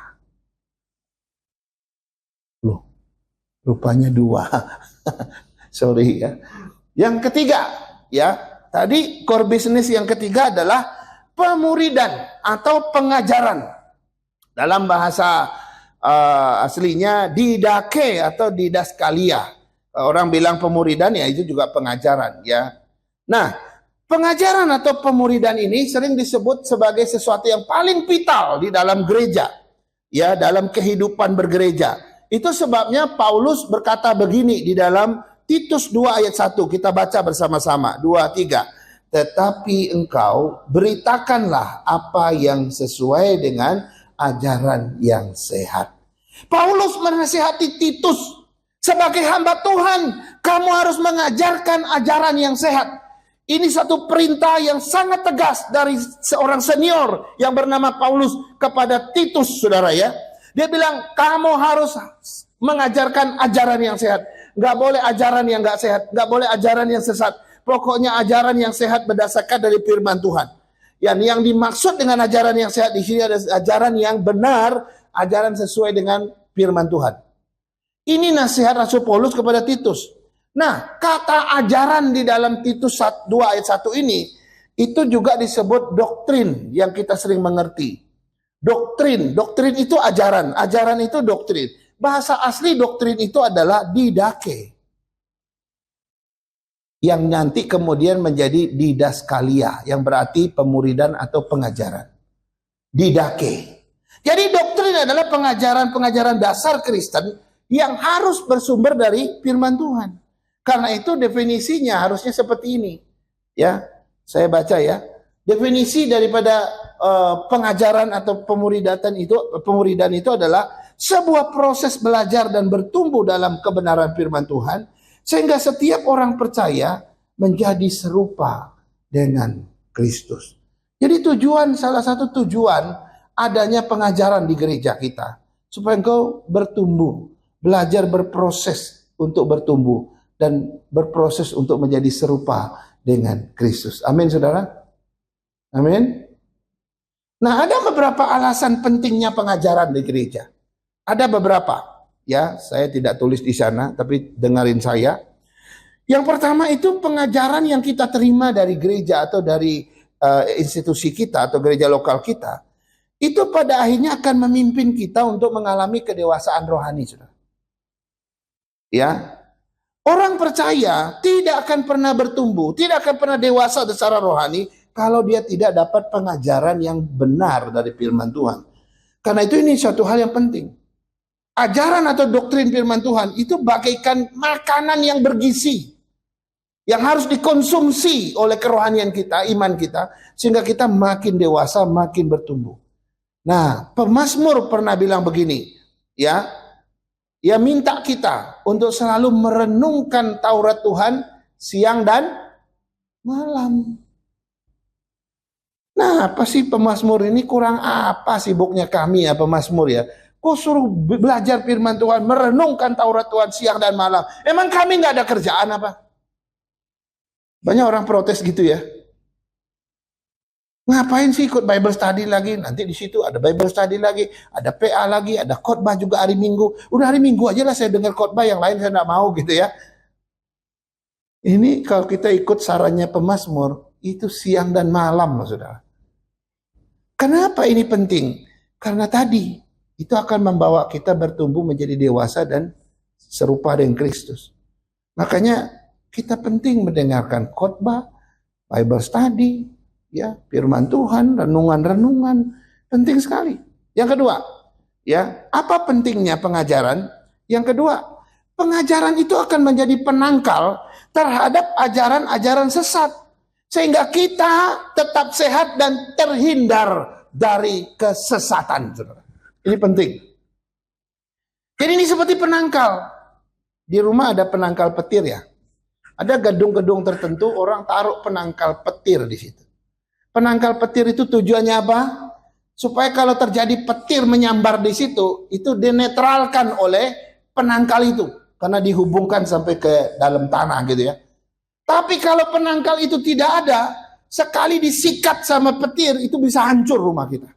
Loh, Rupanya dua. Sorry ya. Yang ketiga, ya, tadi core business yang ketiga adalah pemuridan atau pengajaran. Dalam bahasa aslinya didake atau didaskalia. Orang bilang pemuridan, ya itu juga pengajaran, ya. Nah, pengajaran atau pemuridan ini sering disebut sebagai sesuatu yang paling vital di dalam gereja, ya, dalam kehidupan bergereja. Itu sebabnya Paulus berkata begini di dalam Titus 2 ayat 1, kita baca bersama-sama, 2, 3. Tetapi engkau beritakanlah apa yang sesuai dengan ajaran yang sehat. Paulus menasihati Titus, sebagai hamba Tuhan, kamu harus mengajarkan ajaran yang sehat. Ini satu perintah yang sangat tegas dari seorang senior yang bernama Paulus kepada Titus, saudara ya. Dia bilang, kamu harus mengajarkan ajaran yang sehat. Gak boleh ajaran yang gak sehat, gak boleh ajaran yang sesat. Pokoknya ajaran yang sehat berdasarkan dari firman Tuhan. Yang dimaksud dengan ajaran yang sehat di sini ada ajaran yang benar, ajaran sesuai dengan firman Tuhan. Ini nasihat Rasul Paulus kepada Titus. Nah, kata ajaran di dalam Titus 2 ayat 1 ini, itu juga disebut doktrin yang kita sering mengerti. Doktrin itu ajaran, ajaran itu doktrin. Bahasa asli doktrin itu adalah didake. Yang nanti kemudian menjadi didaskalia, yang berarti pemuridan atau pengajaran. Didake. Jadi doktrin adalah pengajaran-pengajaran dasar Kristen yang harus bersumber dari firman Tuhan. Karena itu definisinya harusnya seperti ini. Ya, saya baca ya. Definisi daripada pengajaran atau pemuridan itu adalah sebuah proses belajar dan bertumbuh dalam kebenaran firman Tuhan sehingga setiap orang percaya menjadi serupa dengan Kristus. Jadi salah satu tujuan adanya pengajaran di gereja kita supaya engkau bertumbuh, belajar berproses untuk bertumbuh dan berproses untuk menjadi serupa dengan Kristus. Amin, saudara. Amin. Nah, ada beberapa alasan pentingnya pengajaran di gereja. Ada beberapa, ya, saya tidak tulis di sana, tapi dengarin saya. Yang pertama itu pengajaran yang kita terima dari gereja atau dari institusi kita atau gereja lokal kita, itu pada akhirnya akan memimpin kita untuk mengalami kedewasaan rohani, saudara. Ya, orang percaya tidak akan pernah bertumbuh, tidak akan pernah dewasa secara rohani kalau dia tidak dapat pengajaran yang benar dari firman Tuhan. Karena itu ini suatu hal yang penting. Ajaran atau doktrin firman Tuhan itu bagaikan makanan yang bergizi, yang harus dikonsumsi oleh kerohanian kita, iman kita, sehingga kita makin dewasa, makin bertumbuh. Nah, pemazmur pernah bilang begini, ya, ia minta kita untuk selalu merenungkan Taurat Tuhan siang dan malam. Nah, apa sih pemazmur ini kurang apa sibuknya kami ya pemazmur ya? Kok suruh belajar firman Tuhan, merenungkan Taurat Tuhan siang dan malam. Emang kami nggak ada kerjaan apa? Banyak orang protes gitu ya. Ngapain sih ikut Bible study lagi? Nanti di situ ada Bible study lagi, ada PA lagi, ada khotbah juga hari Minggu. Udah hari Minggu aja lah saya dengar khotbah, yang lain saya nggak mau gitu ya. Ini kalau kita ikut sarannya pemazmur, itu siang dan malam loh saudara. Kenapa ini penting? Karena tadi itu akan membawa kita bertumbuh menjadi dewasa dan serupa dengan Kristus. Makanya kita penting mendengarkan khotbah, Bible study, ya, firman Tuhan, renungan-renungan, penting sekali. Yang kedua, ya, apa pentingnya pengajaran? Yang kedua, pengajaran itu akan menjadi penangkal terhadap ajaran-ajaran sesat. Sehingga kita tetap sehat dan terhindar dari kesesatan. Ini penting. Jadi ini seperti penangkal. Di rumah ada penangkal petir ya. Ada gedung-gedung tertentu orang taruh penangkal petir di situ. Penangkal petir itu tujuannya apa? Supaya kalau terjadi petir menyambar di situ, itu dinetralkan oleh penangkal itu. Karena dihubungkan sampai ke dalam tanah gitu ya. Tapi kalau penangkal itu tidak ada, sekali disikat sama petir, itu bisa hancur rumah kita.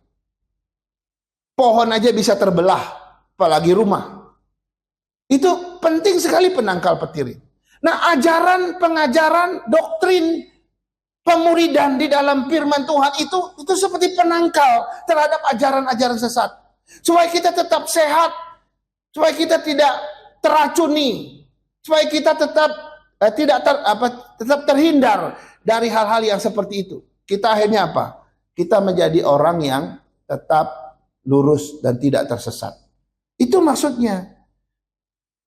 Pohon aja bisa terbelah, apalagi rumah. Itu penting sekali penangkal petir. Nah, ajaran, pengajaran, doktrin, pemuridan di dalam firman Tuhan itu seperti penangkal terhadap ajaran-ajaran sesat. Supaya kita tetap sehat, supaya kita tidak teracuni, supaya kita tetap tetap terhindar dari hal-hal yang seperti itu. Kita akhirnya apa? Kita menjadi orang yang tetap lurus dan tidak tersesat. Itu maksudnya.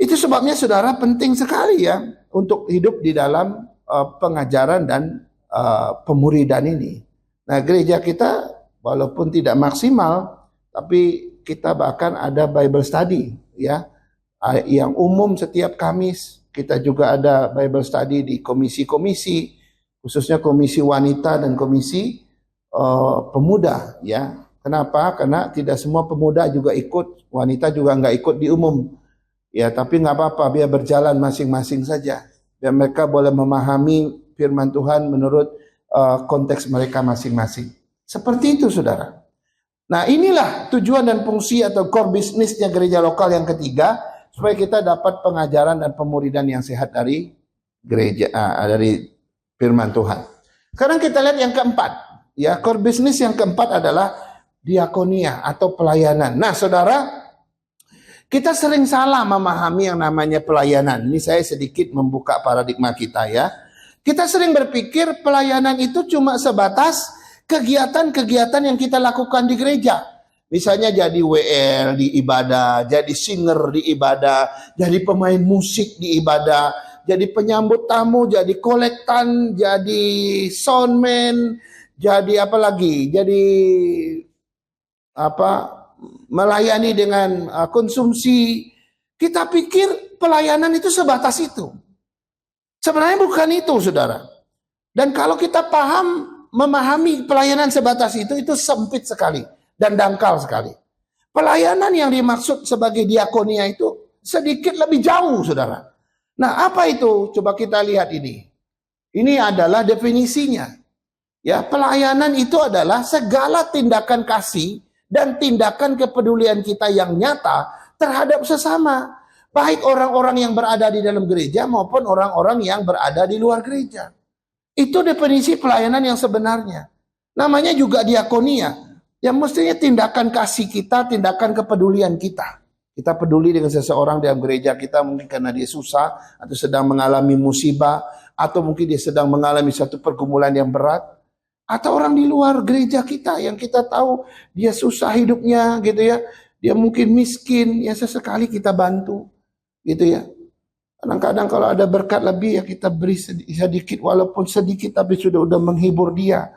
Itu sebabnya saudara penting sekali ya untuk hidup di dalam pengajaran dan pemuridan ini. Nah, gereja kita walaupun tidak maksimal, tapi kita bahkan ada Bible study ya, yang umum setiap Kamis. Kita juga ada Bible study di komisi-komisi, khususnya komisi wanita dan komisi pemuda ya. Kenapa? Karena tidak semua pemuda juga ikut, wanita juga nggak ikut di umum. Ya, tapi nggak apa-apa, biar berjalan masing-masing saja. Biar mereka boleh memahami firman Tuhan menurut konteks mereka masing-masing. Seperti itu, saudara. Nah, inilah tujuan dan fungsi atau core bisnisnya gereja lokal yang ketiga, supaya kita dapat pengajaran dan pemuridan yang sehat dari gereja, dari firman Tuhan. Sekarang kita lihat yang keempat. Ya, core bisnis yang keempat adalah diakonia atau pelayanan. Nah, saudara, kita sering salah memahami yang namanya pelayanan. Ini saya sedikit membuka paradigma kita ya. Kita sering berpikir pelayanan itu cuma sebatas kegiatan-kegiatan yang kita lakukan di gereja. Misalnya jadi WL di ibadah, jadi singer di ibadah, jadi pemain musik di ibadah, jadi penyambut tamu, jadi kolektan, jadi soundman, jadi apa lagi? Jadi melayani dengan konsumsi. Kita pikir pelayanan itu sebatas itu. Sebenarnya bukan itu, saudara. Dan kalau kita memahami pelayanan sebatas itu sempit sekali dan dangkal sekali. Pelayanan yang dimaksud sebagai diakonia itu sedikit lebih jauh, saudara. Nah, apa itu? Coba kita lihat ini. Ini adalah definisinya. Ya, pelayanan itu adalah segala tindakan kasih dan tindakan kepedulian kita yang nyata terhadap sesama. Baik orang-orang yang berada di dalam gereja maupun orang-orang yang berada di luar gereja. Itu definisi pelayanan yang sebenarnya. Namanya juga diakonia. Yang mestinya tindakan kasih kita, tindakan kepedulian kita. Kita peduli dengan seseorang dalam gereja kita mungkin karena dia susah atau sedang mengalami musibah. Atau mungkin dia sedang mengalami satu pergumulan yang berat. Atau orang di luar gereja kita yang kita tahu dia susah hidupnya gitu ya. Dia mungkin miskin, ya sesekali kita bantu gitu ya. Kadang-kadang kalau ada berkat lebih ya kita beri sedikit walaupun sedikit tapi sudah menghibur dia.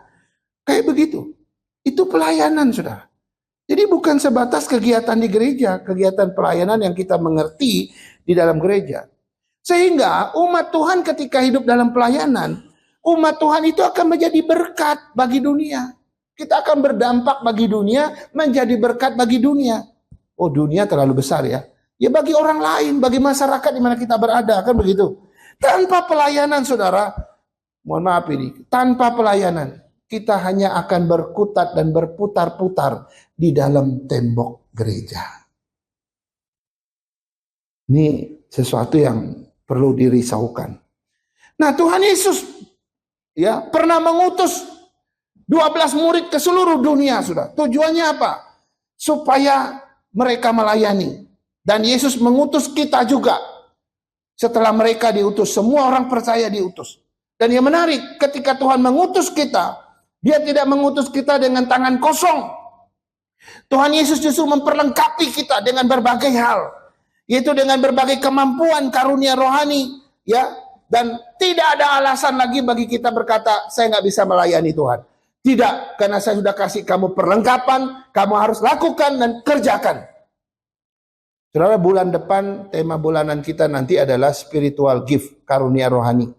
Kayak begitu. Itu pelayanan, saudara. Jadi bukan sebatas kegiatan di gereja, kegiatan pelayanan yang kita mengerti di dalam gereja. Sehingga umat Tuhan ketika hidup dalam pelayanan, umat Tuhan itu akan menjadi berkat bagi dunia. Kita akan berdampak bagi dunia, menjadi berkat bagi dunia. Oh, dunia terlalu besar ya. Ya bagi orang lain, bagi masyarakat di mana kita berada, kan begitu. Tanpa pelayanan, saudara, mohon maaf ini, tanpa pelayanan, kita hanya akan berkutat dan berputar-putar di dalam tembok gereja. Ini sesuatu yang perlu dirisaukan. Nah, Tuhan Yesus ya pernah mengutus 12 murid ke seluruh dunia, sudah. Tujuannya apa? Supaya mereka melayani. Dan Yesus mengutus kita juga. Setelah mereka diutus, semua orang percaya diutus. Dan yang menarik, ketika Tuhan mengutus kita, Dia tidak mengutus kita dengan tangan kosong. Tuhan Yesus justru memperlengkapi kita dengan berbagai hal. Yaitu dengan berbagai kemampuan karunia rohani. Ya, dan tidak ada alasan lagi bagi kita berkata, saya nggak bisa melayani Tuhan. Tidak, karena saya sudah kasih kamu perlengkapan, kamu harus lakukan dan kerjakan. Saudara, bulan depan tema bulanan kita nanti adalah spiritual gift, karunia rohani.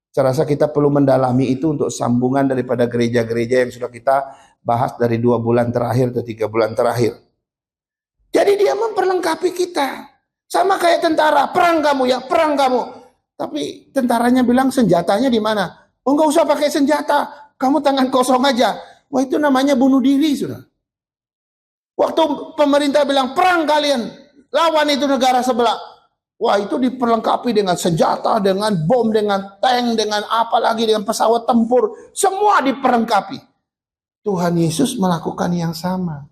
Saya rasa kita perlu mendalami itu untuk sambungan daripada gereja-gereja yang sudah kita bahas dari 2 bulan terakhir atau 3 bulan terakhir. Jadi dia memperlengkapi kita. Sama kayak tentara, perang kamu ya, perang kamu. Tapi tentaranya bilang senjatanya di mana? Oh, nggak usah pakai senjata, kamu tangan kosong aja. Wah, itu namanya bunuh diri, sudah. Waktu pemerintah bilang perang kalian, lawan itu negara sebelah. Wah, itu diperlengkapi dengan senjata, dengan bom, dengan tank, dengan apa lagi, dengan pesawat tempur. Semua diperlengkapi. Tuhan Yesus melakukan yang sama.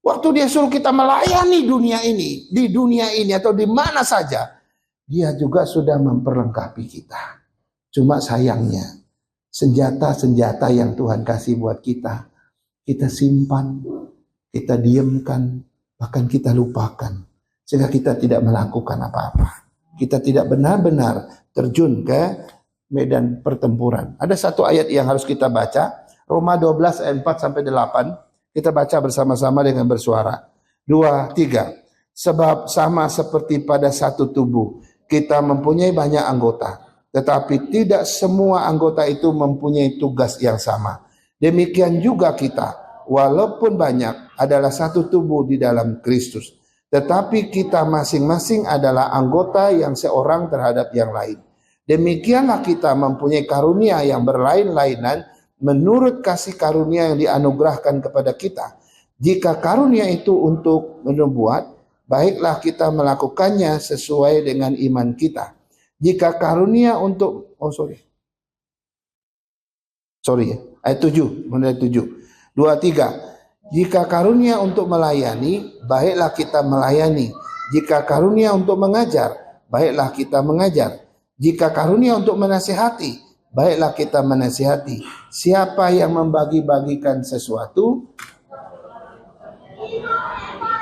Waktu dia suruh kita melayani dunia ini, di dunia ini atau di mana saja, dia juga sudah memperlengkapi kita. Cuma sayangnya, senjata-senjata yang Tuhan kasih buat kita simpan, kita diamkan, bahkan kita lupakan. Sehingga kita tidak melakukan apa-apa. Kita tidak benar-benar terjun ke medan pertempuran. Ada satu ayat yang harus kita baca, Roma 12 ayat 4 sampai 8. Kita baca bersama-sama dengan bersuara. 2, 3. Sebab sama seperti pada satu tubuh, kita mempunyai banyak anggota, tetapi tidak semua anggota itu mempunyai tugas yang sama. Demikian juga kita, walaupun banyak, adalah satu tubuh di dalam Kristus. Tetapi kita masing-masing adalah anggota yang seorang terhadap yang lain. Demikianlah kita mempunyai karunia yang berlain-lainan menurut kasih karunia yang dianugerahkan kepada kita. Jika karunia itu untuk menubuat, baiklah kita melakukannya sesuai dengan iman kita. Jika karunia untuk ayat 7, ayat 7. 2, 3. Jika karunia untuk melayani, baiklah kita melayani. Jika karunia untuk mengajar, baiklah kita mengajar. Jika karunia untuk menasihati, baiklah kita menasihati. Siapa yang membagi-bagikan sesuatu,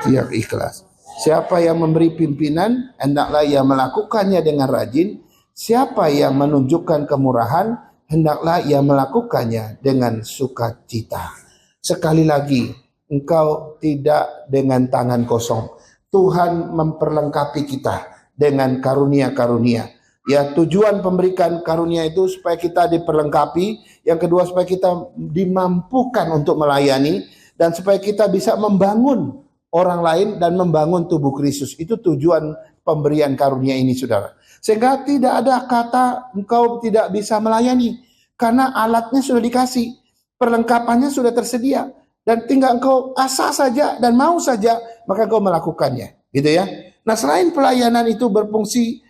siap ikhlas. Siapa yang memberi pimpinan, hendaklah ia melakukannya dengan rajin. Siapa yang menunjukkan kemurahan, hendaklah ia melakukannya dengan sukacita. Sekali lagi, engkau tidak dengan tangan kosong. Tuhan memperlengkapi kita dengan karunia-karunia. Ya, tujuan pemberikan karunia itu supaya kita diperlengkapi. Yang kedua, supaya kita dimampukan untuk melayani. Dan supaya kita bisa membangun orang lain dan membangun tubuh Kristus. Itu tujuan pemberian karunia ini, saudara. Sehingga tidak ada kata engkau tidak bisa melayani. Karena alatnya sudah dikasih. Perlengkapannya sudah tersedia. Dan tinggal engkau asah saja dan mau saja, maka engkau melakukannya. Gitu ya. Nah, selain pelayanan itu berfungsi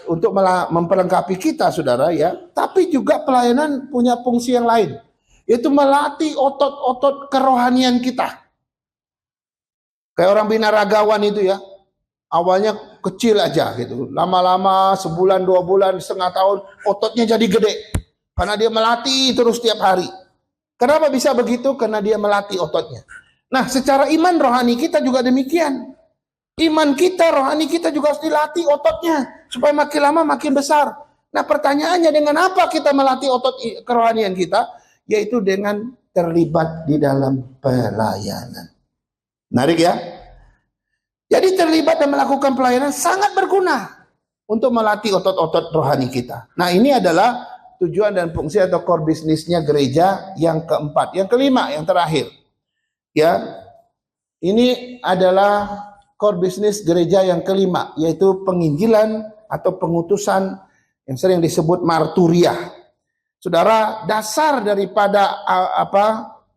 untuk memperlengkapi kita, saudara ya, tapi juga pelayanan punya fungsi yang lain, yaitu melatih otot-otot kerohanian kita. Kayak orang binaragawan itu ya, awalnya kecil aja gitu, lama-lama sebulan, 2 bulan, setengah tahun, ototnya jadi gede, karena dia melatih terus tiap hari. Kenapa bisa begitu? Karena dia melatih ototnya. Nah, secara iman rohani kita juga demikian. Iman kita, rohani kita juga harus dilatih ototnya, supaya makin lama makin besar. Nah, pertanyaannya, dengan apa kita melatih otot kerohanian kita? Yaitu dengan terlibat di dalam pelayanan. Menarik ya? Jadi terlibat dan melakukan pelayanan sangat berguna untuk melatih otot-otot rohani kita. Nah, ini adalah tujuan dan fungsi atau core bisnisnya gereja yang keempat. Yang kelima, yang terakhir. Ya, ini adalah core bisnis gereja yang kelima, yaitu penginjilan atau pengutusan yang sering disebut marturiah. Saudara, dasar daripada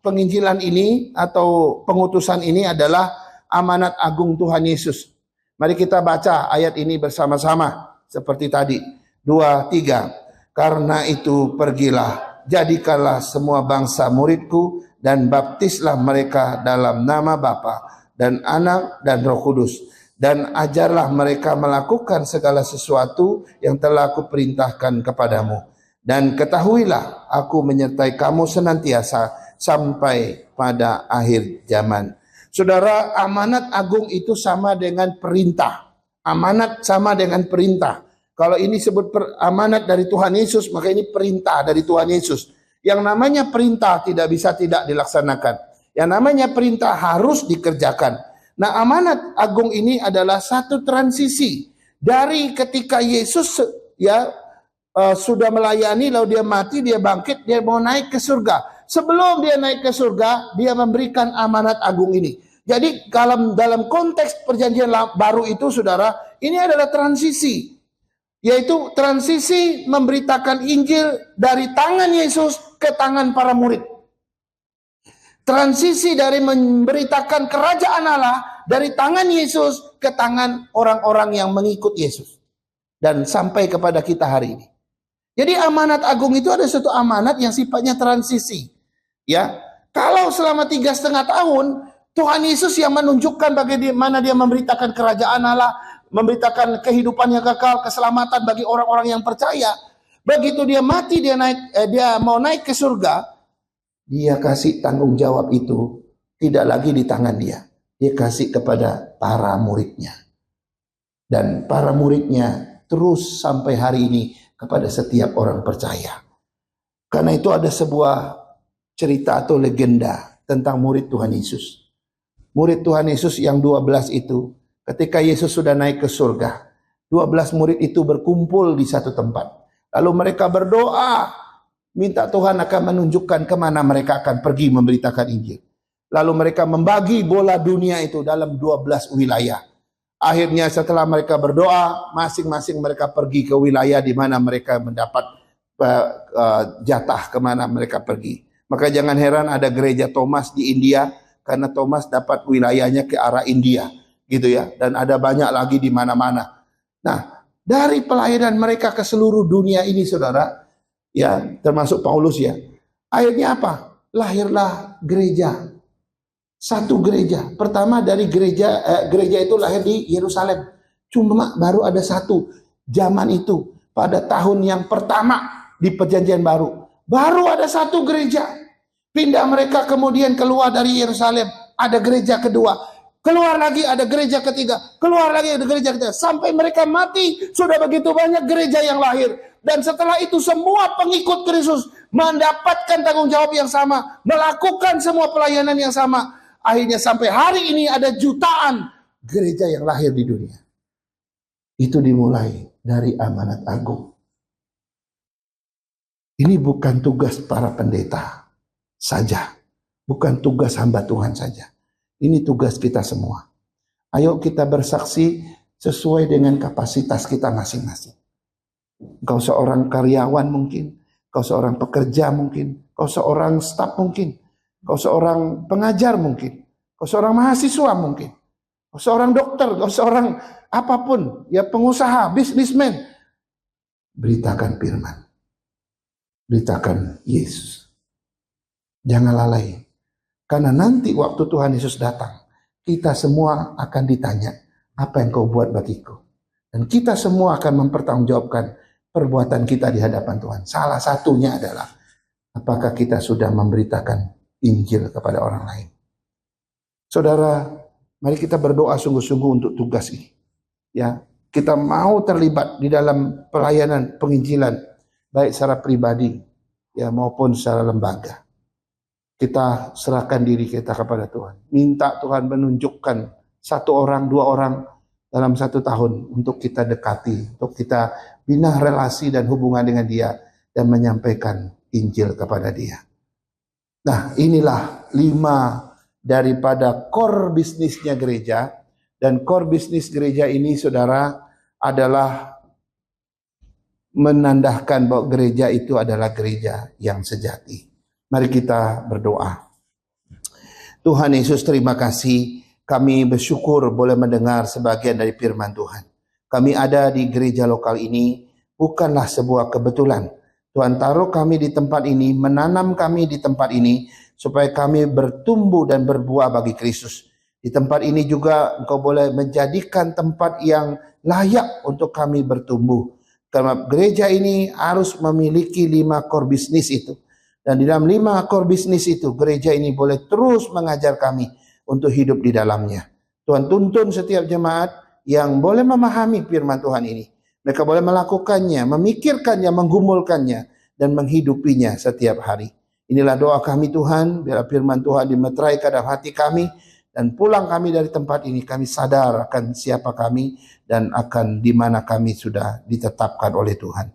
penginjilan ini atau pengutusan ini adalah amanat agung Tuhan Yesus. Mari kita baca ayat ini bersama-sama seperti tadi. 2, 3. Karena itu pergilah, jadikanlah semua bangsa muridku dan baptislah mereka dalam nama Bapa dan Anak dan Roh Kudus, dan ajarlah mereka melakukan segala sesuatu yang telah kuperintahkan kepadamu. Dan ketahuilah, aku menyertai kamu senantiasa sampai pada akhir zaman. Saudara, amanat agung itu sama dengan perintah. Amanat sama dengan perintah. Kalau ini sebut amanat dari Tuhan Yesus, maka ini perintah dari Tuhan Yesus. Yang namanya perintah tidak bisa tidak dilaksanakan. Yang namanya perintah harus dikerjakan. Nah, amanat agung ini adalah satu transisi dari ketika Yesus sudah melayani, lalu dia mati, dia bangkit, dia mau naik ke surga. Sebelum dia naik ke surga, dia memberikan amanat agung ini. Jadi dalam konteks perjanjian baru itu, saudara, ini adalah transisi. Yaitu transisi memberitakan Injil dari tangan Yesus ke tangan para murid. Transisi dari memberitakan kerajaan Allah dari tangan Yesus ke tangan orang-orang yang mengikut Yesus. Dan sampai kepada kita hari ini. Jadi amanat agung itu ada satu amanat yang sifatnya transisi. Ya, kalau selama 3,5 tahun Tuhan Yesus yang menunjukkan bagaimana dia memberitakan kerajaan Allah, memberitakan kehidupan yang kekal, keselamatan bagi orang-orang yang percaya. Begitu dia mati, dia mau naik ke surga, dia kasih tanggung jawab itu tidak lagi di tangan dia. Dia kasih kepada para muridnya. Dan para muridnya terus sampai hari ini kepada setiap orang percaya. Karena itu ada sebuah cerita atau legenda tentang murid Tuhan Yesus. Murid Tuhan Yesus yang 12 itu, ketika Yesus sudah naik ke surga, 12 murid itu berkumpul di satu tempat. Lalu mereka berdoa, minta Tuhan akan menunjukkan kemana mereka akan pergi memberitakan Injil. Lalu mereka membagi bola dunia itu dalam 12 wilayah. Akhirnya setelah mereka berdoa, masing-masing mereka pergi ke wilayah di mana mereka mendapat jatah kemana mereka pergi. Maka jangan heran ada gereja Thomas di India, karena Thomas dapat wilayahnya ke arah India, gitu ya. Dan ada banyak lagi di mana-mana. Nah, dari pelayanan mereka ke seluruh dunia ini, saudara, ya, termasuk Paulus ya. Akhirnya apa? Lahirlah gereja. Satu gereja. Pertama dari gereja itu lahir di Yerusalem. Cuma baru ada satu. Zaman itu, pada tahun yang pertama di Perjanjian Baru, baru ada satu gereja. Pindah mereka kemudian keluar dari Yerusalem, ada gereja kedua. Keluar lagi ada gereja ketiga, keluar lagi ada gereja ketiga. Sampai mereka mati, sudah begitu banyak gereja yang lahir. Dan setelah itu semua pengikut Kristus mendapatkan tanggung jawab yang sama, melakukan semua pelayanan yang sama. Akhirnya sampai hari ini ada jutaan gereja yang lahir di dunia. Itu dimulai dari amanat agung. Ini bukan tugas para pendeta saja. Bukan tugas hamba Tuhan saja. Ini tugas kita semua. Ayo kita bersaksi sesuai dengan kapasitas kita masing-masing. Kau seorang karyawan mungkin. Kau seorang pekerja mungkin. Kau seorang staf mungkin. Kau seorang pengajar mungkin. Kau seorang mahasiswa mungkin. Kau seorang dokter. Kau seorang apapun. Ya pengusaha, bisnismen. Beritakan firman. Beritakan Yesus. Jangan lalai. Karena nanti waktu Tuhan Yesus datang, kita semua akan ditanya, apa yang kau buat bagiku? Dan kita semua akan mempertanggungjawabkan perbuatan kita di hadapan Tuhan. Salah satunya adalah, apakah kita sudah memberitakan Injil kepada orang lain. Saudara, mari kita berdoa sungguh-sungguh untuk tugas ini. Ya, kita mau terlibat di dalam pelayanan penginjilan, baik secara pribadi ya maupun secara lembaga. Kita serahkan diri kita kepada Tuhan. Minta Tuhan menunjukkan 1 orang, 2 orang dalam 1 tahun untuk kita dekati, untuk kita bina relasi dan hubungan dengan dia dan menyampaikan Injil kepada dia. Nah, inilah 5 daripada core bisnisnya gereja. Dan core bisnis gereja ini, saudara, adalah menandakan bahwa gereja itu adalah gereja yang sejati. Mari kita berdoa. Tuhan Yesus, terima kasih. Kami bersyukur boleh mendengar sebagian dari firman Tuhan. Kami ada di gereja lokal ini bukanlah sebuah kebetulan. Tuhan taruh kami di tempat ini, menanam kami di tempat ini, supaya kami bertumbuh dan berbuah bagi Kristus. Di tempat ini juga Engkau boleh menjadikan tempat yang layak untuk kami bertumbuh. Karena gereja ini harus memiliki 5 core bisnis itu. Dan di dalam 5 core bisnis itu, gereja ini boleh terus mengajar kami untuk hidup di dalamnya. Tuhan tuntun setiap jemaat yang boleh memahami firman Tuhan ini. Mereka boleh melakukannya, memikirkannya, menggumulkannya, dan menghidupinya setiap hari. Inilah doa kami Tuhan, biar firman Tuhan dimeterai ke dalam hati kami, dan pulang kami dari tempat ini, kami sadar akan siapa kami, dan akan di mana kami sudah ditetapkan oleh Tuhan.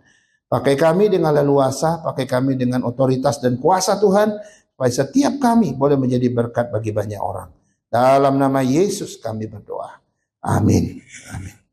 Pakai kami dengan leluasa, pakai kami dengan otoritas dan kuasa Tuhan, supaya setiap kami boleh menjadi berkat bagi banyak orang. Dalam nama Yesus kami berdoa. Amin. Amin.